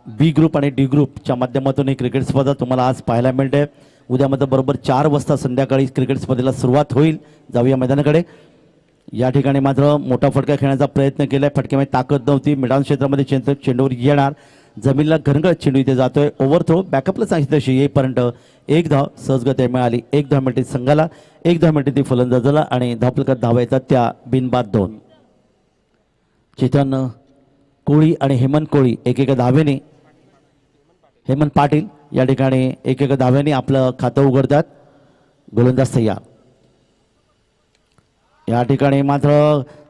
बी group आणि D ग्रुपच्या माध्यमातून ही क्रिकेट स्पर्धा तुम्हाला आज पाहायला मिळते। उद्या मात्र बरोबर 4 वाजता संध्याकाळी क्रिकेट स्पर्धेला सुरुवात होईल। जाऊया मैदानाकडे। या ठिकाणी मात्र मोठा फटका खेळण्याचा प्रयत्न केलाय, फटक्यामध्ये ताकद नव्हती। मैदान क्षेत्रामध्ये चेंडूवर येणार, जमिनीला घरंगळत चेंडू इथे जातोय। ओव्हरथ्रो बॅकअपला सांगितलं तशी येईपर्यंत एक धाव सहजगत्या मिळाली। एक धाव मिळते संघाला, एक धाव मिळते ती फलंदाजाला आणि धावफलकात धावा येतात त्या बिनबाद 2। चेतन कोळी आणि हेमंत कोळी एकेका धावेने, हेमंत पाटील या ठिकाणी एकेका धावेने आपलं खातं उघडतात। गोलंदाज तयार। या ठिकाणी मात्र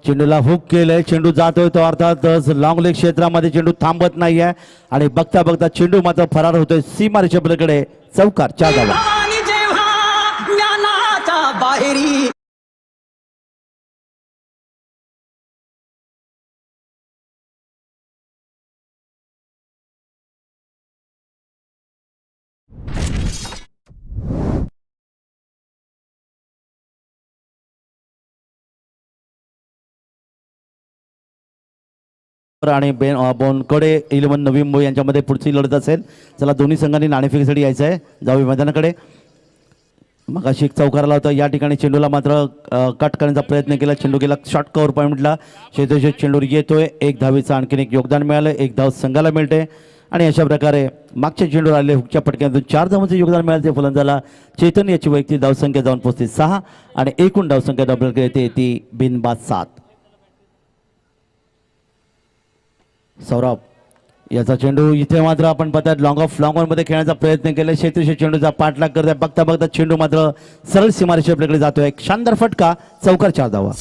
चेंडूला हुक केलंय, चेंडू जातोय तो अर्थातच लॉंग लेग क्षेत्रामध्ये चेंडू थांबत नाहीये आणि बघता बघता चेंडू मात्र फरार होतोय सीमारेषेच्या पलीकडे। चौकार 4 धावा। आणि बोनकडे 11 नवी मुंबई यांच्यामध्ये पुढची लढत असेल। चला दोन्ही संघांनी नाणेफेकीसाठी यायचं आहे। जाऊया मैदानाकडे। मगाशी एक चौकाराला होता, या ठिकाणी चेंडूला मात्र कट करण्याचा प्रयत्न केला, चेंडू गेला शॉर्ट कव्हर पॉईंटला। शेतोशेत चेंडूवर येतोय, एक धावेचं आणखीन एक योगदान मिळालं, एक धाव संघाला मिळते आणि अशा प्रकारे मागच्या चेंडूवर आले हुकच्या फटक्यातून 4 धावांचं योगदान मिळालं। ते फलंदाजाला चेतन याची वैयक्तिक धावसंख्या जाऊन पोहोचते 6 आणि एकूण धावसंख्या आपल्याकडे येते ती बिनबाद 7। सौरभ याचा चेंडू इथे मात्र आपण पाहतात लॉंग ऑफ लॉंग मध्ये खेळण्याचा प्रयत्न केला। शेतूशे चेंडूचा पाठलाग करत आहे, बघता बघता चेंडू मात्र सरळ सीमारेषेकडे जातोय। एक शानदार फटका, चौकार 4 धावा।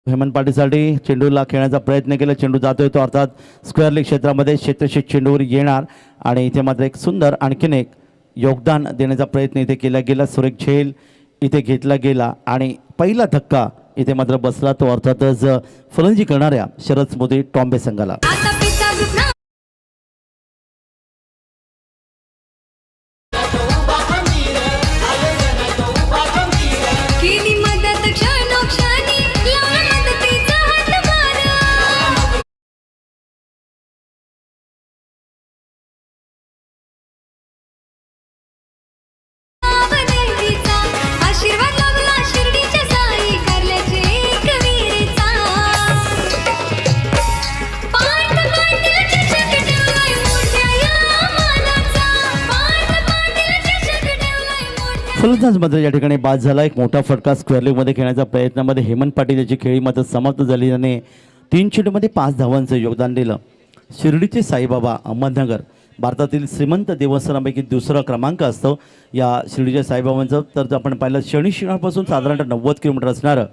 हेमंत पाटीलसाठी चेंडूला खेळण्याचा प्रयत्न केला, चेंडू जातोय तो अर्थात स्क्वेअर लेग क्षेत्रामध्ये क्षेत्रक्षेत्र चेंडूवर येणार आणि इथे मात्र एक सुंदर आणखीन एक योगदान देण्याचा प्रयत्न इथे केला गेला। सुरेख झेल इथे घेतला गेला आणि पहिला धक्का इथे मात्र बसला तो अर्थातच फलंदाजी करणाऱ्या शरद मोदी टॉम्बे संघाला। फलंदाज मात्र या ठिकाणी बाद झाला। एक मोठा फटका स्क्वेअर लेग मध्ये खेळण्याच्या प्रयत्नामध्ये हेमंत पाटील याची खेळी मात्र समाप्त झाली, त्याने 3 चेंडूमध्ये 5 धावांचं योगदान दिलं। शिर्डीचे साईबाबा अहमदनगर भारतातील श्रीमंत देवस्थानापैकी दुसरा क्रमांक असतो या शिर्डीच्या साईबाबांचं। तर आपण पाहिलं शनी शिंगणापासून साधारणतः 90 किलोमीटर असणारं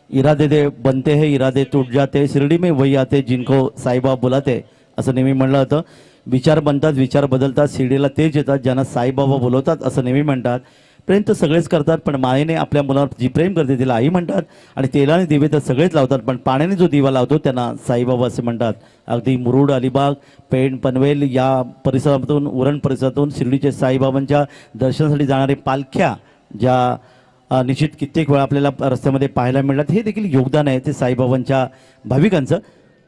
इरादे दे बनते है इरादे टूट जाते शिर्डी में वही आते जिनको साईबाबा बुलाते असं नेहमी म्हणलं होतं। विचार बनतात, विचार बदलतात, शिर्डीला तेच येतात ज्यांना साईबाबा बोलवतात असं नेहमी म्हणतात। प्रेम तर सगळेच करतात, पण मायेने आपल्या मुलावर जी प्रेम करते तिला आई म्हणतात आणि तेलाने दिवे तर सगळेच लावतात, पण पाण्याने जो दिवा लावतो त्यांना साईबाबा असे म्हणतात। अगदी मुरुड, अलिबाग, पेण, पनवेल या परिसरातून, उरण परिसरातून शिर्डीचे साईबाबांच्या दर्शनासाठी जाणारे पालख्या ज्या निश्चित कित्येक वेळा आपल्याला रस्त्यामध्ये पाहायला मिळतात, हे देखील योगदान आहे ते साईबाबांच्या भाविकांचं।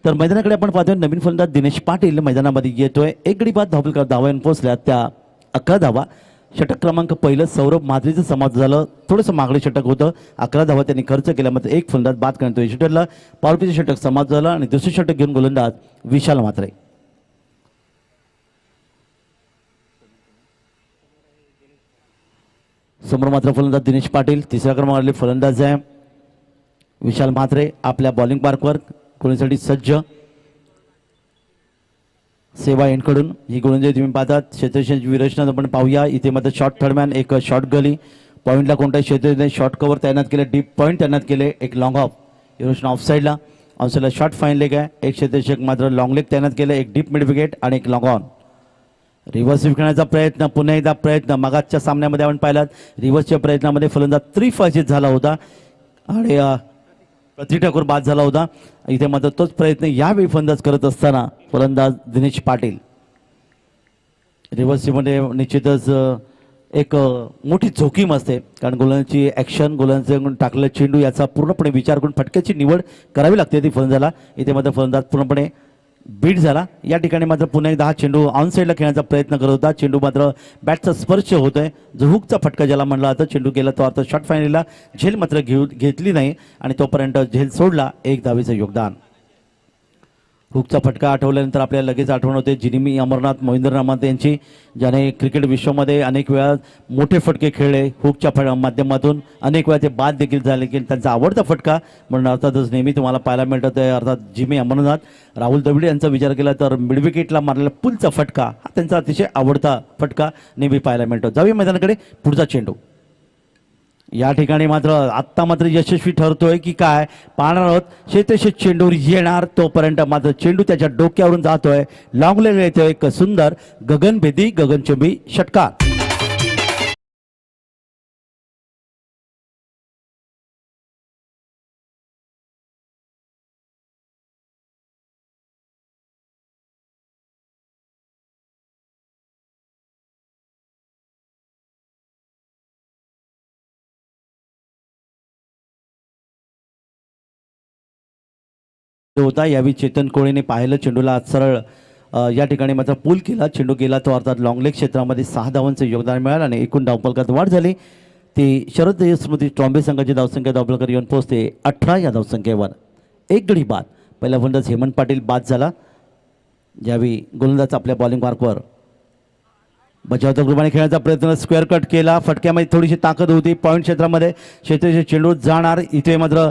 तर मैदानाकडे आपण पाहतोय नवीन फलंदाज दिनेश पाटील मैदानामध्ये येतोय। एक गडी बाद धावफलकावर धावांनी पोहोचल्या त्या 11 धावा। षटक क्रमांक पहिलं सौरभ माद्रीचं समाप्त झालं, थोडंसं मागडे षटक होतं, 11 धावा त्यांनी खर्च केल्या, मात्र एक फलंदाज बाद करण्यात यश ठरलं। पॉवरप्लेचं षटक समाप्त झालं आणि दुसरे षटक घेऊन गोलंदाज विशाल म्हात्रे। समोर मात्र फलंदाज दिनेश पाटील, तिसऱ्या क्रमांकावरले फलंदाज आहे विशाल म्हात्रे. आपल्या बॉलिंग मार्कवर गोलंदाजीसाठी सज्ज. सेवा एंडकडून ही गोलंदाजी तुम्ही पाहतात. क्षेत्ररक्षणाची विरचना आपण पाहूया. इथे मात्र शॉर्ट थर्डमॅन, एक शॉर्ट गली, पॉईंटला कोणत्याही क्षेत्राने शॉर्ट कव्हर तैनात केले, डीप पॉईंट तैनात केले, एक लॉंग ऑफ विरचना ऑफसाईडला. ऑफसाईडला शॉर्ट फाईन लेग आहे. एक क्षेत्ररक्षक मात्र लॉंग लेग तैनात केले, एक डीप मिड विकेट आणि एक लॉंग ऑन. रिव्हर्स विकण्याचा प्रयत्न, पुन्हा एकदा प्रयत्न. मागाच्या सामन्यामध्ये आपण पाहिलात रिव्हर्सच्या प्रयत्नामध्ये फलंदाज त्रिफाशीत झाला होता आणि पृथ्वी ठाकूर बाद झाला होता. इथे मात्र तोच प्रयत्न यावेळी फलंदाज करत असताना फलंदाज दिनेश पाटील. रिव्हर्समध्ये निश्चितच एक मोठी जोखीम असते, कारण गोलंदाजीची ॲक्शन, गोलंदाजीकडून टाकलेला चेंडू याचा पूर्णपणे विचार करून फटक्याची निवड करावी लागते ती फलंदाजाला. इथे मात्र फलंदाज पूर्णपणे बीट झाला. या ठिकाणी मात्र पुन्हा एकदा हा चेंडू ऑन साईडला खेळण्याचा प्रयत्न करत होता. चेंडू मात्र बॅटचा स्पर्श होतोय, जो हुकचा फटका ज्याला म्हणला जातं. चेंडू गेला तो आता शॉर्ट फायनलला झेल मात्र घेतली नाही आणि तोपर्यंत झेल सोडला. एक धावेचं योगदान. हुकचा फटका आठवल्यानंतर आपल्याला लगेच आठवण होते जिनिमी अमरनाथ, मोहिंद्रनाथ यांची, ज्याने क्रिकेट विश्वामध्ये अनेक वेळा मोठे फटके खेळले. हुकच्या माध्यमातून अनेक वेळा ते बाद देखील झाले, की त्यांचा आवडता फटका म्हणून अर्थातच नेहमी तुम्हाला पाहायला मिळतं आहे अर्थात जिमी अमरनाथ. राहुल द्रविड यांचा विचार केला तर मिडविकेटला मारलेला पुलचा फटका हा त्यांचा अतिशय आवडता फटका नेहमी पाहायला मिळतो. जाऊया मैदानाकडे. पुढचा चेंडू या ठिकाणी मात्र आत्ता मात्र यशस्वी ठरतोय की काय पाहणार आहोत. क्षेत्ररक्षक चेंडूवर येणार तोपर्यंत मात्र चेंडू त्याच्या डोक्यावरून जातोय, लॉंग लेग येतोय. एक सुंदर गगनभेदी, गगनचुंबी षटकार. होता यावेळी चेतन कोळेने पाहिलं चेंडूला सरळ या ठिकाणी मात्र पूल केला. चेंडू गेला तो अर्थात लॉंग लेग क्षेत्रामध्ये 6 धावांचं योगदान मिळालं आणि एकूण धावफलकात वाढ झाली. ती शरद स्मृती ट्रॉम्बे संघाची धावसंख्या धावफलकावर येऊन पोहोचते 18 या धावसंख्येवर. एक गडी बाद. पहिला फलंदाज हेमंत पाटील बाद झाला, ज्यावेळी गोलंदाज आपल्या बॉलिंग मार्कवर बचावत्या ग्रुपाने खेळण्याचा प्रयत्न, स्क्वेअर कट केला. फटक्यामध्ये थोडीशी ताकद होती. पॉईंट क्षेत्रामध्ये क्षेत्राचे चेंडू जाणार. इथे मात्र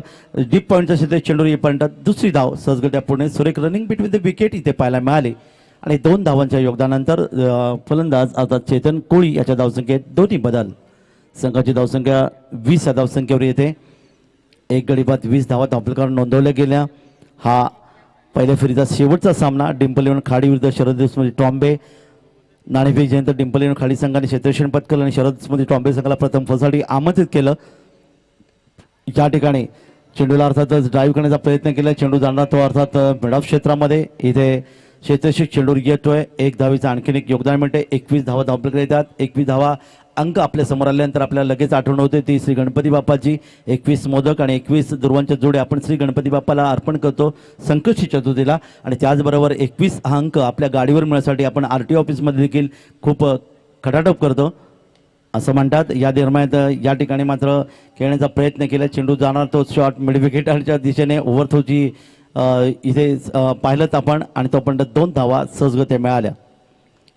डीप पॉईंटचा क्षेत्र चेंडू येईपर्यंत दुसरी धाव सहजगत्या पुढे सुरेख रनिंग बिटवीन द विकेट इथे पाहायला मिळाली आणि 2 धावांच्या योगदानानंतर फलंदाज अर्थात चेतन कोळी याच्या धावसंख्येत दोन्ही बदल. संघाची धावसंख्या 20 या धावसंख्येवर येते. एक गडी बाद 20 धावा धावफलकावर नोंदवल्या गेल्या. हा पहिल्या फेरीचा शेवटचा सामना डिंपल इलेव्हन खाडी विरुद्ध शरद स्मृती ट्रॉम्बे. नाणेफेक जयंत डिंपल इलेव्हन खाडी संघाने क्षेत्ररक्षण पत्करलं आणि शरद स्मृती ट्रॉम्बे संघाला प्रथम फलसाठी आमंत्रित केलं. या ठिकाणी चेंडूला अर्थातच ड्राईव्ह करण्याचा प्रयत्न केला. चेंडू जाणार तो अर्थात मिड ऑफ क्षेत्रामध्ये. इथे क्षेत्ररक्षक चेंडूवर येतोय. एक धावेचं आणखीन एक योगदान मिळते. 21 धावा धावफलकावर येतात. 21 धावा अंक आपल्या समोर आल्यानंतर आपल्याला लगेच आठवण होते ती श्री गणपती बाप्पाची. 21 मोदक आणि 21 दुर्वांच्या जोडे आपण श्री गणपती बाप्पाला अर्पण करतो संकष्टी चतुर्थीला. आणि त्याचबरोबर 21 हा अंक आपल्या गाडीवर मिळण्यासाठी आपण RTO ऑफिसमध्ये देखील खूप खटाटोप करतो असं म्हणतात. या दरम्यान या ठिकाणी मात्र खेळण्याचा प्रयत्न केला. चेंडू जाणार तो शॉट मिड विकेटच्या दिशेने ओव्हरथ्रोची इथे पाहिलं आपण आणि तोपर्यंत 2 धावा सहजगत्या मिळाल्या.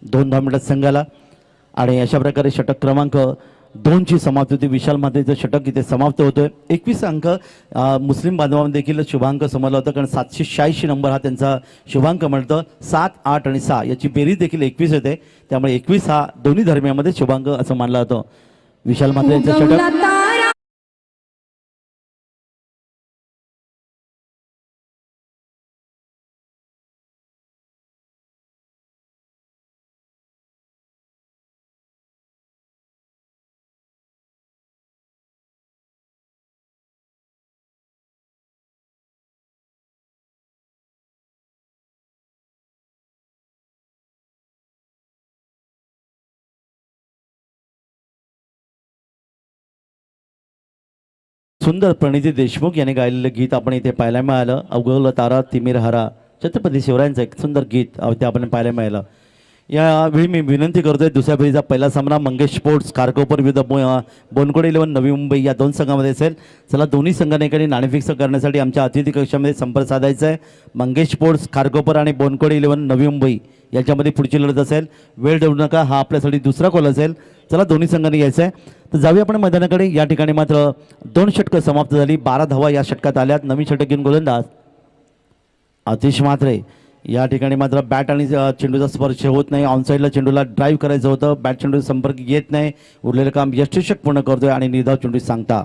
2 धावा मिळतात संघाला आणि अशा प्रकारे षटक क्रमांक 2ची समाप्ती होती. विशाल म्हात्रेचं षटक इथे समाप्त होतोय. 21 अंक मुस्लिम बांधवांमध्ये देखील शुभांक समजला होता, कारण 786 नंबर हा त्यांचा शुभांक मिळतं. 7, 8 आणि 6 याची बेरीज देखील 21 येते. त्यामुळे 21 हा दोन्ही धर्मियामध्ये शुभांक असं मानला जातो. विशाल म्हात्रेचं षटक. सुंदर प्रणिती देशमुख याने गायलेलं गीत आपण इथे पाहायला मिळालं. अवगवलं तारा तिमिर हरा, छत्रपती शिवरायांचं एक सुंदर गीत ते आपण पाहायला मिळालं. यावेळी मी विनंती करतोय दुसऱ्या फेरीचा पहिला सामना मंगेश स्पोर्ट्स खारकोपर विरुद्ध बोनकोडे 11 नवी मुंबई या दोन संघामध्ये असेल. चला दोन्ही संघाने एकाने नाणे फिक्स करण्यासाठी आमच्या अतिथी कक्षामध्ये संपर्क साधायचा आहे. मंगेश स्पोर्ट्स खारकोपर आणि बोनकोडे 11 नवी मुंबई याच्यामध्ये पुढची लढत असेल. वेळ देऊ नका, हा आपल्यासाठी दुसरा कॉल असेल. चला दोन्ही संघांनी यायचं आहे. तर जाऊया आपण मैदानाकडे. या ठिकाणी मात्र 2 षटकं समाप्त झाली. 12 धावा या षटकात आल्यात. नवीन षटक घेऊन गोलंदाज आतिश म्हात्रे. या ठिकाणी मात्र बॅट आणि चेंडूचा स्पर्श होत नाही. ऑनसाईडला चेंडूला ड्राईव्ह करायचं होतं, बॅट चेंडूचा संपर्क येत नाही. उरलेलं काम यशस्वी पूर्ण करतोय आणि निर्धाव चेंडू सांगता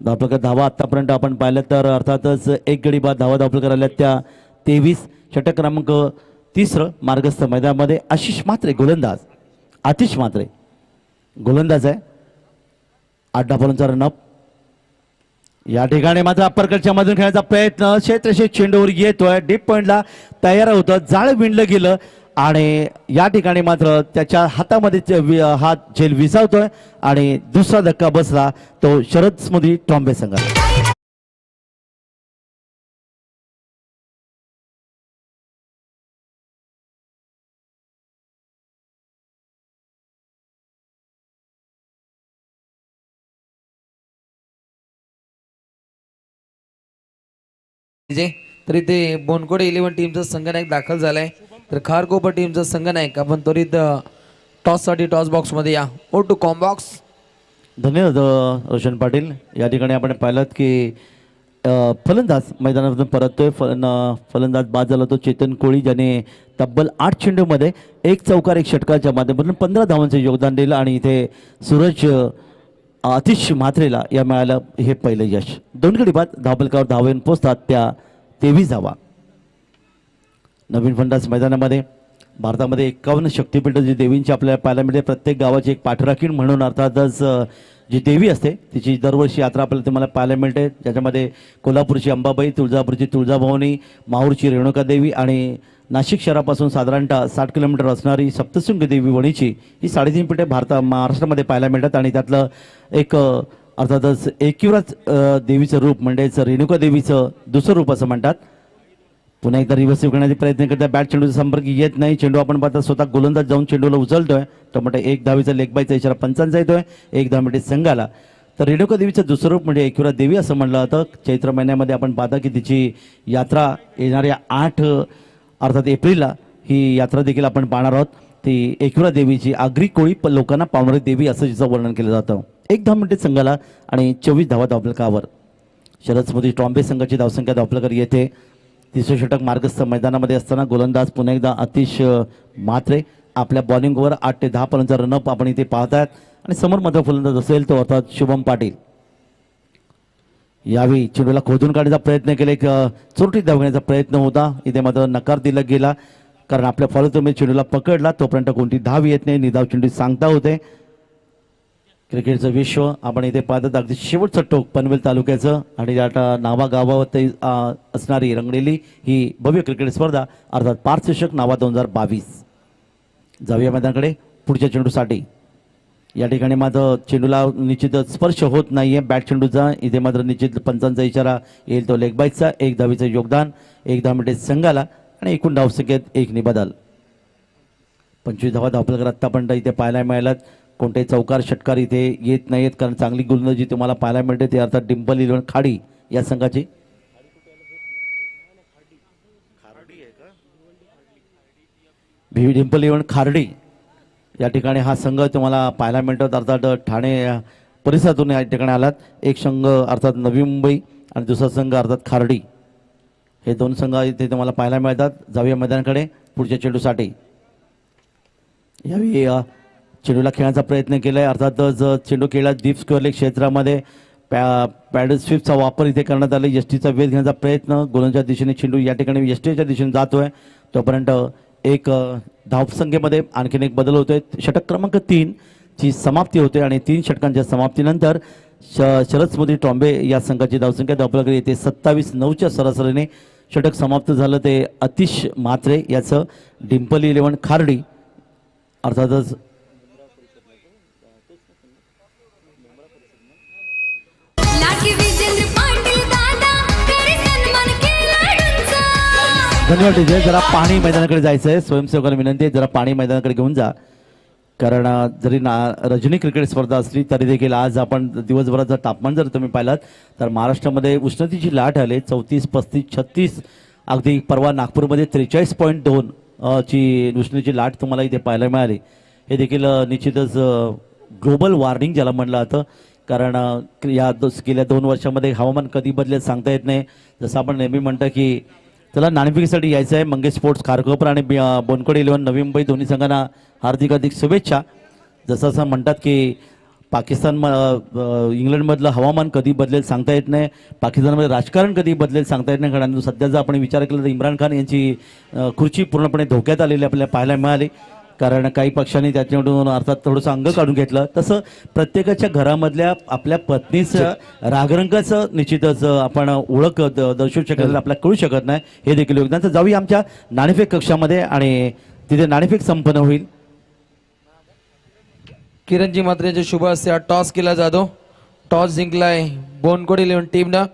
धावपलकर धावा आत्तापर्यंत आपण पाहिलं तर अर्थातच एक गडी बाद धावा धावपलकर आल्यात त्या 23. षटक क्रमांक 3 मार्गस्थ मैदानामध्ये आशिष म्हात्रे गोलंदाज, आतिश म्हात्रे गोलंदाज आहे. 8 धावांचा रनअप. या ठिकाणी मात्र अप्परकटच्या मधून खेळण्याचा प्रयत्न क्षेत्रशे चेंडूवर येतोय. डीप पॉइंटला तयार होतं, जाळ विणलं गेलं आणि या ठिकाणी मात्र त्याच्या हातामध्ये हात झेल विसावतोय आणि दुसरा धक्का बसला तो शरद स्मृती ट्रॉम्बे संघाला. तरी ते बोनकोडे 11 टीमचा संघनायक दाखल झालाय. तर खारकोपर टीमचा संघनायक आपण त्वरित टॉससाठी टॉस बॉक्समध्ये या. O two com box. धन्यवाद रोशन पाटील. या ठिकाणी आपण पाहिलं की फलंदाज मैदानातून परततोय. फलंदाज बाद झाला तो चेतन कोळी, ज्याने तब्बल 8 चेंडूमध्ये 1 चौकार 1 षटकाच्या माध्यमातून 15 धावांचं योगदान दिलं आणि इथे सूरज आतिश म्हात्रेला या मिळालं हे पहिलं यश. 2 गडी बाद धावपलकावर धावेन पोचतात त्या 23 धावा. नवीन फलंदाज मैदानामध्ये भारतामध्ये 51 शक्तिपीठ जी देवींची आपल्याला पाहायला मिळते. प्रत्येक गावाची एक पाठराखीण म्हणून अर्थातच जी देवी असते तिची दरवर्षी यात्रा आपल्याला तुम्हाला पाहायला मिळते. ज्याच्यामध्ये कोल्हापूरची अंबाबाई, तुळजापूरची तुळजाभवानी, माहूरची रेणुका देवी आणि नाशिक शहरापासून साधारणतः 60 किलोमीटर असणारी सप्तशृंगी देवी वणीची ही 3.5 पीठे महाराष्ट्रामध्ये पाहायला मिळतात. आणि त्यातलं एक अर्थातच एकविराच देवीचं रूप म्हणजेच रेणुका देवीचं दुसरं रूप असं म्हणतात. पुन्हा एकदा रिव्हर्सिव्ह करण्याचा प्रयत्न करता, बॅट चेंडूचा संपर्क येत नाही. चेंडू आपण पाहता स्वतः गोलंदाज जाऊन चेंडूला उचलतोय. टोमॅटो 1 धावीचा लेगबायचा इशारा पंचांचा येतोय. 1 धाव मिनिटे संघाला. तर रेणुका देवीचं दुसरं रूप म्हणजे एकविरा देवी असं म्हणलं जातं. चैत्र महिन्यामध्ये आपण पाहता की तिची यात्रा येणाऱ्या 8 अर्थात एप्रिलला ही यात्रा देखील आपण पाहणार आहोत. ती एकविरा देवीची आगरी कोळी लोकांना पावणारी देवी असं जिचं वर्णन केलं जातं. 1 धाव मिनिटे संघाला आणि 24 धावा धावपलकावर. शरद स्मृती ट्रॉम्बे संघाची धावसंख्या धावपलकर येते. 300 षटक मार्गस्थ मैदानामध्ये असताना गोलंदाज पुन्हा एकदा आतिश म्हात्रे आपल्या बॉलिंगवर 8 ते 10 पर्यंतचा रनअप आपण इथे पाहतात. आणि समोर मात्र फलंदाज असेल तो अर्थात शुभम पाटील. यावेळी चेंडूला खोदून काढण्याचा प्रयत्न केला, एक चोरटी धावण्याचा प्रयत्न होता. इथे मात्र नकार दिला गेला कारण आपल्या फॉलोतून चेंडूला पकडला तोपर्यंत कोणती धाव येत नाही. निधाव चेंडू सांगता होते. क्रिकेटचं विश्व आपण इथे पाहतात. अगदी शेवटचं टोक पनवेल तालुक्याचं आणि आता नावागावात असणारी रंगलेली ही भव्य क्रिकेट स्पर्धा अर्थात पारदर्शक नावा 2022. जाऊया मैदानाकडे पुढच्या चेंडूसाठी. या ठिकाणी मात्र चेंडूला निश्चित स्पर्श होत नाहीये बॅट चेंडूचा. इथे मात्र निश्चित पंचांचा इशारा येईल तो लेगबाईचा. 1 धावीचं योगदान, 1 धाव मिनिटे संघाला आणि एकूण धावसंख्येत 1 ने बदल. 25 धावा धावपलकर आत्तापर्यंत इथे पाहायला मिळाल्यात. कोणते चौकार षटकार इथे येत नाहीत कारण चांगली गोलंदाजी तुम्हाला पाहायला मिळते ते अर्थात डिंपल 11 खाडी या संघाची. डिंपल 11 खार्डी या ठिकाणी हा संघ तुम्हाला पाहायला मिळतो. अर्थात ठाणे परिसरातून या ठिकाणी आलात. एक संघ अर्थात नवी मुंबई आणि दुसरा संघ अर्थात खार्डी. हे 2 संघ इथे तुम्हाला पाहायला मिळतात. जाऊया मैदानाकडे पुढच्या चेंडूसाठी. यावेळी चेंडूला खेळण्याचा प्रयत्न केला आहे. अर्थातच चेंडू खेळला डीप स्क्वेअर लेग क्षेत्रामध्ये. पॅडल स्वीपचा वापर इथे करण्यात आला. यष्टीचा वेध घेण्याचा प्रयत्न गोलंदाजच्या दिशेने चेंडू या ठिकाणी यष्टीच्या दिशेने जातोय. तोपर्यंत एक धावसंख्येमध्ये आणखीन एक बदल होतोय. षटक क्रमांक 3 ची समाप्ती होते आणि 3 षटकांच्या समाप्तीनंतर शरद स्मृती ट्रॉम्बे या संघाची धावसंख्या धावपलकर येते 27-9च्या सरासरीने. षटक समाप्त झालं ते आतिश म्हात्रे याचं. डिंपल 11 खार्डी अर्थातच धन्यवाद DJ. जरा पाणी मैदानाकडे जायचं आहे. स्वयंसेवकांना विनंती आहे जरा पाणी मैदानाकडे घेऊन जा. कारण जरी रजनी क्रिकेट स्पर्धा असली तरी देखील आज आपण दिवसभराचं तापमान जर तुम्ही पाहिलात तर महाराष्ट्रामध्ये उष्णतेची लाट आली 34, 35, 36. अगदी परवा नागपूरमध्ये 43.2 ची उष्णतेची लाट तुम्हाला इथे पाहायला मिळाली. हे देखील निश्चितच ग्लोबल वॉर्मिंग ज्याला म्हणलं जातं. कारण गेल्या 2 वर्षामध्ये हवामान कधी बदलेल सांगता येत नाही. जसं आपण नेहमी म्हणतो की त्याला नाणेफेकीसाठी यायचं आहे. मंगेश स्पोर्ट्स खारकोपर आणि बोनकोडे 11 नवी मुंबई दोन्ही संघांना हार्दिक शुभेच्छा. जसं म्हणतात की पाकिस्तान इंग्लंडमधलं हवामान कधी बदलेल सांगता येत नाही. पाकिस्तानमध्ये राजकारण कधी बदलेल सांगता येत नाही. कारण सध्या जर आपण विचार केला तर इम्रान खान यांची खुर्ची पूर्णपणे धोक्यात आलेली आपल्याला पाहायला मिळाली. कारण काही पक्षांनी त्याच्याकडून अर्थात थोडंसं अंग काढून घेतलं. तसं प्रत्येकाच्या घरामधल्या आपल्या पत्नीचं रागरंगाचं निश्चितच आपण ओळख दर्शवू शकत आपल्याला कळू शकत नाही. हे देखील योगदान. तर जाऊया आमच्या नाणेफेक कक्षामध्ये आणि तिथे नाणेफेक संपन्न होईल. किरणजी मात्रेच्या शुभ हस्ते टॉस केला जातो. टॉस जिंकलाय बोनकोडे 11 टीमनं.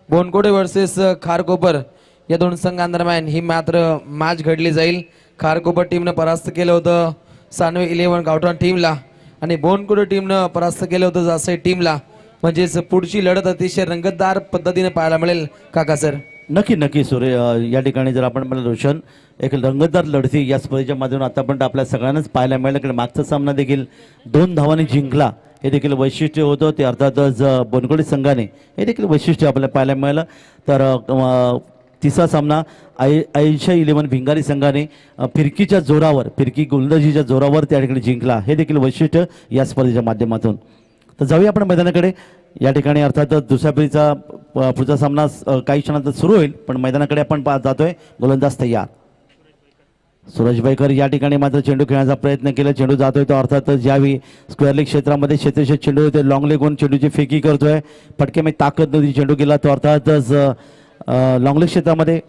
बोनकोडे वर्सेस खारकोपर या दोन संघांदरम्यान ही मात्र मॅच घडली जाईल. खारकोपर टीमनं परास्त केलं होतं सानवे 11 गावठाण टीमला आणि बोनकोडे टीमनं परास्त केलं होतं जासई टीमला. म्हणजेच पुढची लढत अतिशय रंगतदार पद्धतीने पाहायला मिळेल काका सर. नक्की या ठिकाणी जर आपण म्हणलं रोशन एक रंगतदार लढती या स्पर्धेच्या माध्यमातून आतापर्यंत आपल्या सगळ्यांनाच पाहायला मिळालं. कारण मागचा सामना देखील 2 धावांनी जिंकला. हे देखील वैशिष्ट्य होतं. ते अर्थातच बोनकोडे संघाने हे देखील वैशिष्ट्य आपल्याला पाहायला मिळालं. तर तिसरा सामना आयशा 11 भिंगारी संघाने फिरकी गोलंदाजीच्या जोरावर त्या ठिकाणी जिंकला. हे देखील वैशिष्ट्य या स्पर्धेच्या माध्यमातून. तर जाऊया आपण मैदानाकडे. या ठिकाणी अर्थातच दुसऱ्या फेरीचा पुढचा सामना काही क्षणात सुरू होईल. पण मैदानाकडे आपण जातोय. गोलंदाज तयार. सूरज बैकर या ठिकाणी मात्र चेंडू खेळण्याचा प्रयत्न केला. चेंडू जातोय तो अर्थातच ज्यावेळी स्क्वेअर लेग क्षेत्रामध्ये क्षेत्रक्षेत्र चेंडू होते लॉंग लेग होऊन चेंडूची फेकी करतोय. फटकेमध्ये ताकद नव्हती. चेंडू गेला तो अर्थातच लॉंग लेग क्षेत्रामध्ये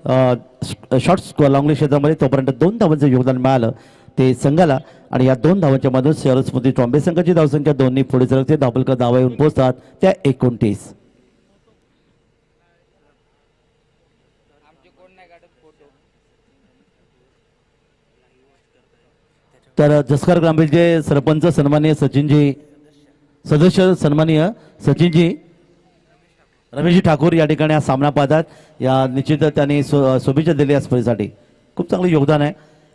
शॉर्ट लॉंग लेग क्षेत्रामध्ये. तोपर्यंत 2 धावांचं योगदान मिळालं ते संघाला. आणि या 2 धावांच्या मधून सरस्वती ट्रॉम्बे संघाची धावसंख्या 2 पुढे सरकते. धावफलक धावा येऊन पोहोचतात त्या 29. तर जसकर ग्रामपंचायतचे सरपंच सन्माननीय सचिनजी सदस्य सन्माननीय सचिनजी रमेशजी ठाकूर या ठिकाणी हा सामना पाहतात. या निश्चित त्यांनी शुभेच्छा दिल्या या स्पर्धेसाठी. खूप चांगलं योगदान आहे.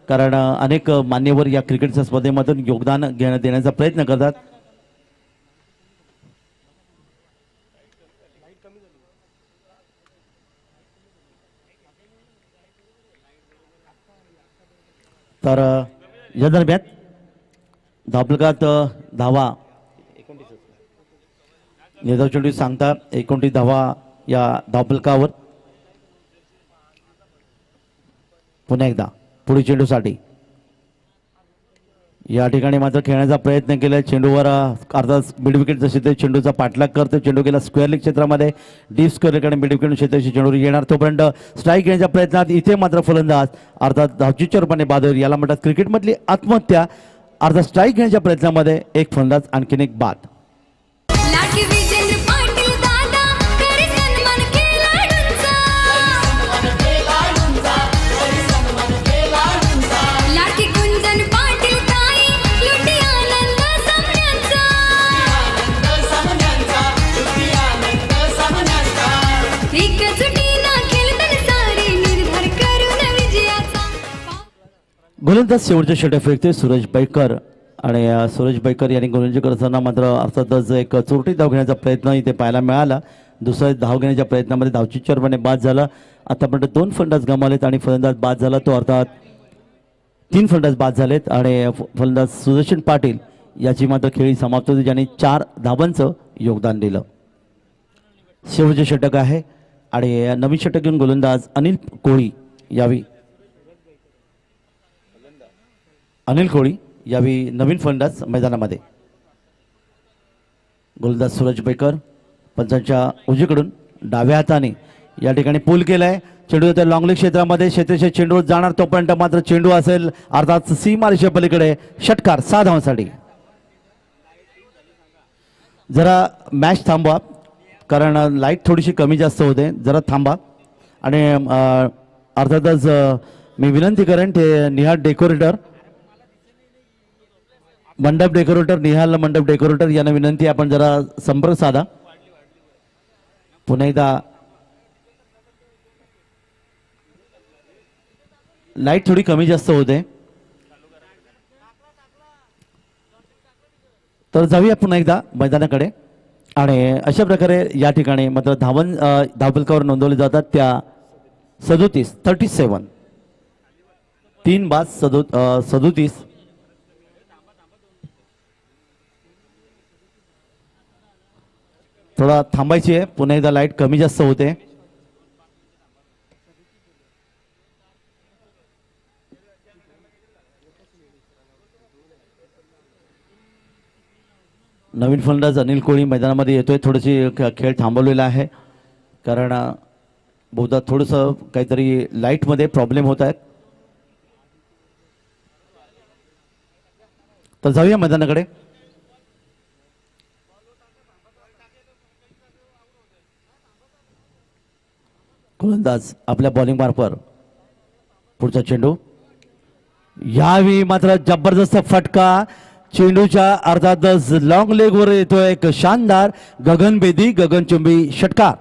कारण अनेक मान्यवर या क्रिकेटच्या स्पर्धेमधून योगदान देण्याचा प्रयत्न करतात. तर या दरम्यान धावफलकात धावा निर्धाव चेंडू सांगता 29 धावा या धावफलकावर. पुन्हा एकदा पुढे चेंडूसाठी या ठिकाणी मात्र खेळण्याचा प्रयत्न केला. चेंडूवर अर्धा मिड विकेट जसे ते चेंडूचा पाठलाग करतो. चेंडू गेला स्क्वेअर लेग क्षेत्रामध्ये डीप स्क्वेअर लेग आणि मिड विकेट क्षेत्राशी चेंडू येणार. तोपर्यंत स्ट्राईक घेण्याच्या प्रयत्नात इथे मात्र फलंदाज अर्थात धावचीच्या रूपाने बाद. याला म्हणतात क्रिकेटमधली आत्महत्या. अर्धा स्ट्राईक घेण्याच्या प्रयत्नामध्ये एक फलंदाज आणखीन एक बाद. गोलंदाज शेवटच्या षटक फेकते सूरज बैकर. आणि सूरज बैकर यांनी गोलंदाजी करताना मात्र अर्थातच एक चोरटी धाव घेण्याचा प्रयत्न इथे पाहायला मिळाला. दुसरा धाव घेण्याच्या प्रयत्नामध्ये धावचीच्या रूपाने बाद झाला. आतापर्यंत 2 फलंदाज गमावलेत आणि फलंदाज बाद झाला तो अर्थात 3 फलंदाज बाद झालेत. आणि फलंदाज सुदर्शन पाटील याची मात्र खेळी समाप्त होती ज्यांनी 4 धावांचं योगदान दिलं. शेवटचे षटक आहे आणि नवीन षटक घेऊन गोलंदाज अनिल कोळी यावेळी नवीन फलंदाज मैदानामध्ये. गोलंदाज सूरज बैकर पंचांच्या उजवीकडून डाव्या हाताने या ठिकाणी पूल केलाय. चेंडू त्या लॉंग लेग क्षेत्रामध्ये क्षेत्रक्षेत्र चेंडू जाणार. तोपर्यंत मात्र चेंडू असेल अर्थात सीमारेषे पलीकडे. षटकार 6 धावांसाठी. जरा मॅच थांबवा कारण लाईट थोडीशी कमी जास्त होते. जरा थांबा आणि अर्थातच मी विनंती करेन ते निहाल डेकोरेटर मंडप डेकोरेटर निहाल मंडप डेकोरेटर यांना विनंती आपण जरा संपर्क साधा. पुन्हा एकदा लाईट थोडी कमी जास्त होते तर जाऊया पुन्हा एकदा मैदानाकडे. आणि अशा प्रकारे या ठिकाणी मात्र धावपलकावर नोंदवले जातात त्या 37 37 थोडा थांबायची आहे. पुन्हा एकदा लाईट कमी जास्त होते. नवीन फलंदाज अनिल कोळी मैदानामध्ये येतोय. थोडीशी खेळ थांबवलेला आहे कारण बहुधा थोडंसं काहीतरी लाईटमध्ये प्रॉब्लेम होत आहेत. तर जाऊया मैदानाकडे. गोलंदाज आपल्या बॉलिंग मार्फत पुढचा चेंडू यावेळी मात्र जबरदस्त फटका चेंडूच्या अर्थातच लॉंग लेग वर येतोय एक शानदार गगनभेदी गगनचुंबी षटकार.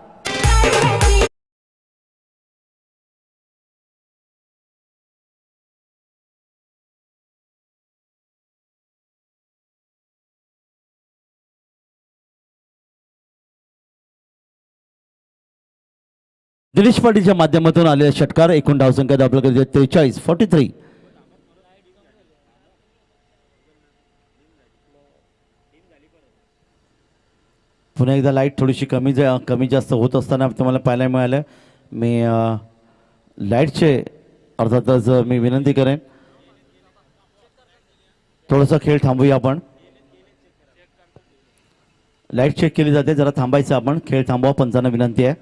दिनेश पाटीलच्या माध्यमातून आलेला षटकार. एकूण धावसंख्या आपल्याकडे 43-43. पुन्हा एकदा लाईट थोडीशी कमी जास्त होत असताना तुम्हाला पाहायला मिळालं. मी लाईटचे अर्थातच मी विनंती करेन थोडासा खेळ थांबूया आपण. लाईट चेक केली जाते जरा थांबायचं आपण. खेळ थांबवा पंचांना विनंती आहे.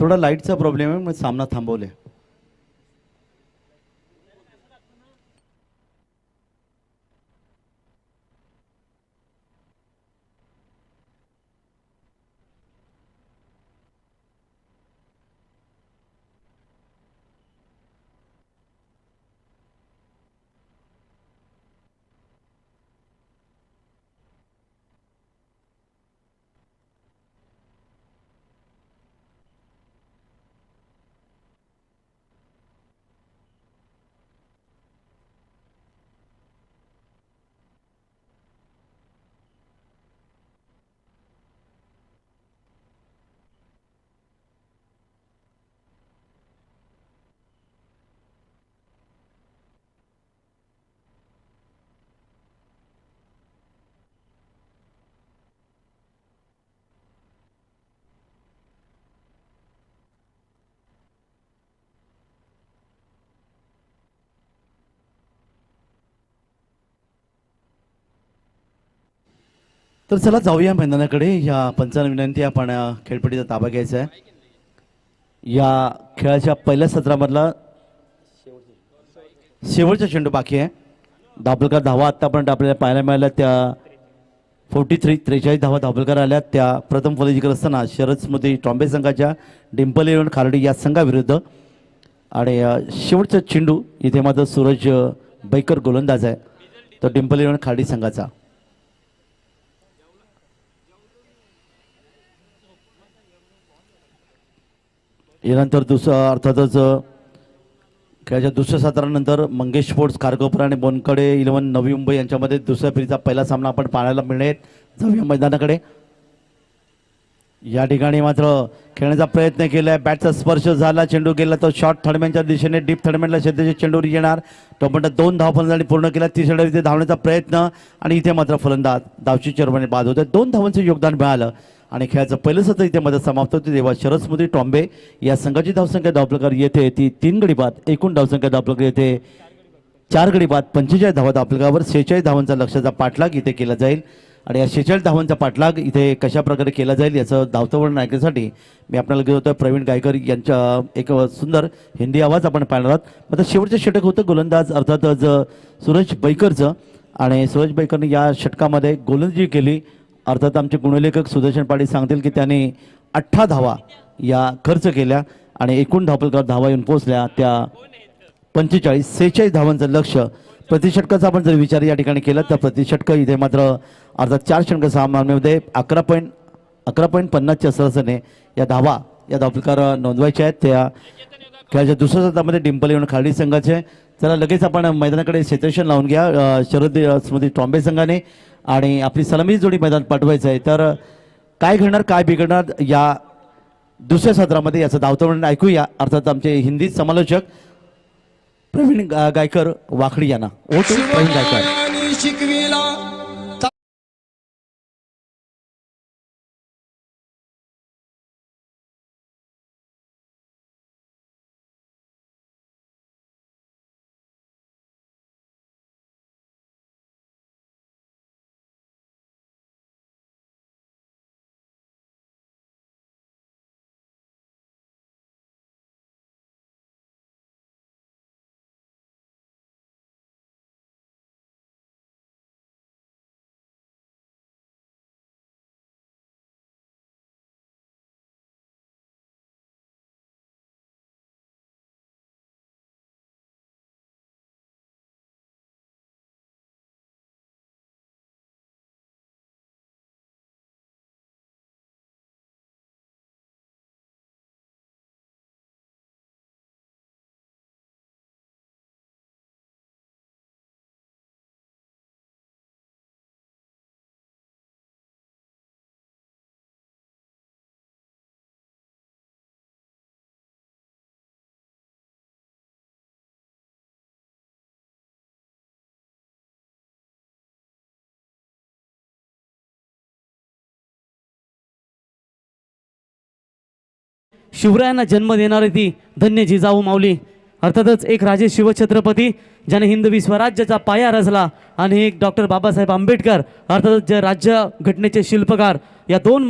थोडा लाईटचा प्रॉब्लेम आहे, मग सामना थांबवले. तर चला जाऊया मैदानाकडे. या पंचांना विनंती, आपण खेळपट्टीचा ताबा घ्यायचा आहे. या खेळाच्या पहिल्या सत्रामधला शेवटचा चेंडू बाकी आहे. धाबलकर धावा आत्तापर्यंत आपल्याला पाहायला मिळाल्या त्या 43 धावा धाबलकर आल्या. त्या प्रथम फलंदाजी करत असताना शरद स्मृती टॉम्बे संघाच्या डिंपल इलेव्हन खार्डी या संघाविरुद्ध. आणि शेवटचा चेंडू इथे मात्र सूरज बैकर गोलंदाज आहे, तो डिंपल इलेव्हन खार्डी संघाचा. यानंतर दुसरं अर्थातच खेळाच्या दुसऱ्या सत्रानंतर मंगेश स्पोर्ट्स खारकोपर आणि बोनकडे इलेव्हन नवी मुंबई यांच्यामध्ये दुसऱ्या फेरीचा पहिला सामना आपण पाहायला मिळेल. जाऊया मैदानाकडे. या ठिकाणी मात्र खेळण्याचा प्रयत्न केला, बॅटचा स्पर्श झाला, चेंडू गेला तो शॉर्ट थर्डमॅनच्या दिशेने, डीप थर्डमॅनला शेताचे चेंडूवर येणार. टोपंट 2 धाव फलंदाजी पूर्ण केला. तिसऱ्या डावात इथे धावण्याचा प्रयत्न आणि इथे मात्र फलंदाज धावची चरबने बाद होते. 2 धावांचं योगदान मिळालं आणि खेळाचं पहिलं सत्र इथे मध्ये समाप्त होते. तेव्हा शरद स्मृती टॉम्बे या संघाची धावसंख्या धावप्रकार येथे ती 3 गडी बाद. एकूण धावसंख्या धावप्रकार येथे 4 गडी बाद. 45 धावा धावप्रकारावर 46 धावांचा लक्ष्याचा पाठलाग इथे केला जाईल. आणि या 46 धावांचा पाठलाग इथे कशा प्रकारे केला जाईल याचं धावतं वर्णन ऐकण्यासाठी मी आपल्याला घेत होतो प्रवीण गायकर यांच्या एक सुंदर हिंदी आवाज आपण पाहणार आहोत. मात्र शेवटचं षटक होतं गोलंदाज अर्थातच सूरज बैकरचं. आणि सूरज बैकरने या षटकामध्ये गोलंदाजी केली. अर्थात आमचे गुणलेखक सुदर्शन पाटील सांगतील की त्यांनी 18 धावा या खर्च केल्या आणि एकूण धावपलकार धावा येऊन पोहोचल्या त्या 46 धावांचं लक्ष्य. प्रतिषटकाचा आपण जर विचार या ठिकाणी केला तर प्रतिषटक इथे मात्र अर्थात 4 षटक सामन्यामध्ये 11.50च्या सरसने या धावा या धावपलकार नोंदवायच्या आहेत. त्या खेळाच्या दुसऱ्या सत्रामध्ये डिंपल इलेव्हन खार्डी संघाचे. चला लगेच आपण मैदानाकडे क्षेत्ररक्षण लावून घ्या शरद स्मृती टॉम्बे संघाने आणि आपली सलामी जोडी मैदान पाठवायचं आहे. तर काय घडणार काय बिघडणार या दुसऱ्या सत्रामध्ये याचं धावतं वर्णन ऐकूया. अर्थात आमचे हिंदी समालोचक प्रवीण गायकर वाखडी यांना. प्रवीण गायकर. शिवरायांना जन्म देणारी ती धन्य जिजाऊ माऊली. अर्थातच एक राजे शिवछत्रपती ज्याने हिंदवी स्वराज्याचा पाया रचला आणि एक डॉक्टर बाबासाहेब आंबेडकर अर्थातच जे राज्य घटनेचे शिल्पकार. या 2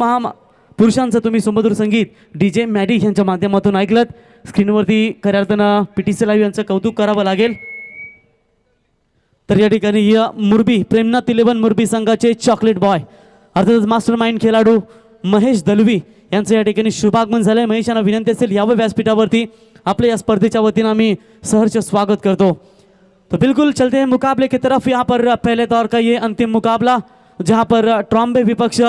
पुरुषांचं तुम्ही सुमधुर संगीत DJ मॅडी यांच्या माध्यमातून ऐकलत. स्क्रीनवरती खऱ्या अर्थानं PTC लाईव्ह यांचं कौतुक करावं लागेल. तर या ठिकाणी या मुरबी प्रेमनाथ 11 मुरबी संघाचे चॉकलेट बॉय अर्थातच मास्टर माइंड खेळाडू महेश दलवी यांचं या ठिकाणी शुभागमन झालंय. महेश यांना विनंती असेल यावं व्यासपीठावरती. आपल्या या स्पर्धेच्या वतीनं आम्ही सहर्ष स्वागत करतो. तो बिल्कुल चलते हैं मुकाबले की तरफ. यहाँ पर पहले दौर का ये अंतिम मुकाबला जहाँ पर ट्रॉम्बे विपक्ष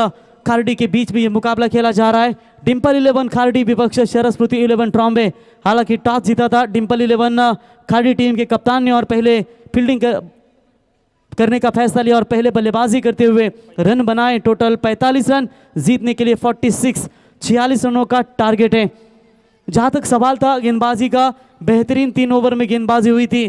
खारडी के बीच में ये मुकाबला खेला जा रहा है. डिम्पल 11 खारडी विपक्ष सरस्वती 11 ट्रॉम्बे. हालांकि टॉस जीता था डिम्पल 11 खारडी टीम के कप्तान ने और पहले फील्डिंग करने का फैसला लिया और पहले बल्लेबाजी करते हुए रन बनाए. टोटल 45 रन जीतने के लिए 46 रनों का टारगेट है. जहाँ तक सवाल था गेंदबाजी का, बेहतरीन 3 ओवर में गेंदबाजी हुई थी.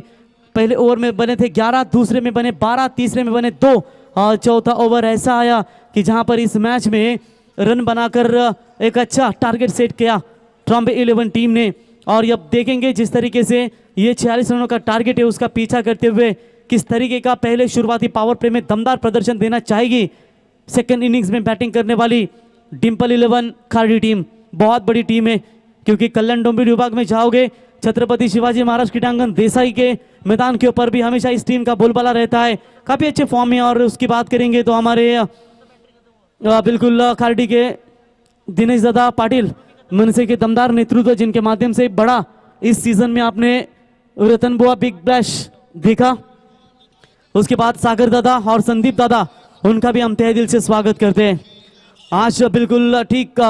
पहले ओवर में बने थे 11, दूसरे में बने 12, तीसरे में बने 2 और चौथा ओवर ऐसा आया कि जहां पर इस मैच में रन बनाकर एक अच्छा टारगेट सेट किया ट्रॉम्बे 11 टीम ने. और अब देखेंगे जिस तरीके से ये 46 रनों का टारगेट है उसका पीछा करते हुए किस तरीके का पहले शुरुआती पावर प्ले में दमदार प्रदर्शन देना चाहेगी सेकंड इनिंग्स में बैटिंग करने वाली डिम्पल 11 खारडी टीम. बहुत बड़ी टीम है क्योंकि कल्याण डोंबिवली विभाग में जाओगे छत्रपति शिवाजी महाराज क्रीडांगन देसाई के मैदान के ऊपर भी हमेशा इस टीम का बोलबाला रहता है. काफ़ी अच्छे फॉर्म में. और उसकी बात करेंगे तो हमारे बिल्कुल खारडी के दिनेश दादा पाटिल मनसे के दमदार नेतृत्व जिनके माध्यम से बड़ा इस सीजन में आपने रतन बुआ बिग ब्लैश देखा. उसके बाद सागर दादा और संदीप दादा, उनका भी हम तहे दिल से स्वागत करते हैं. आज बिल्कुल ठीक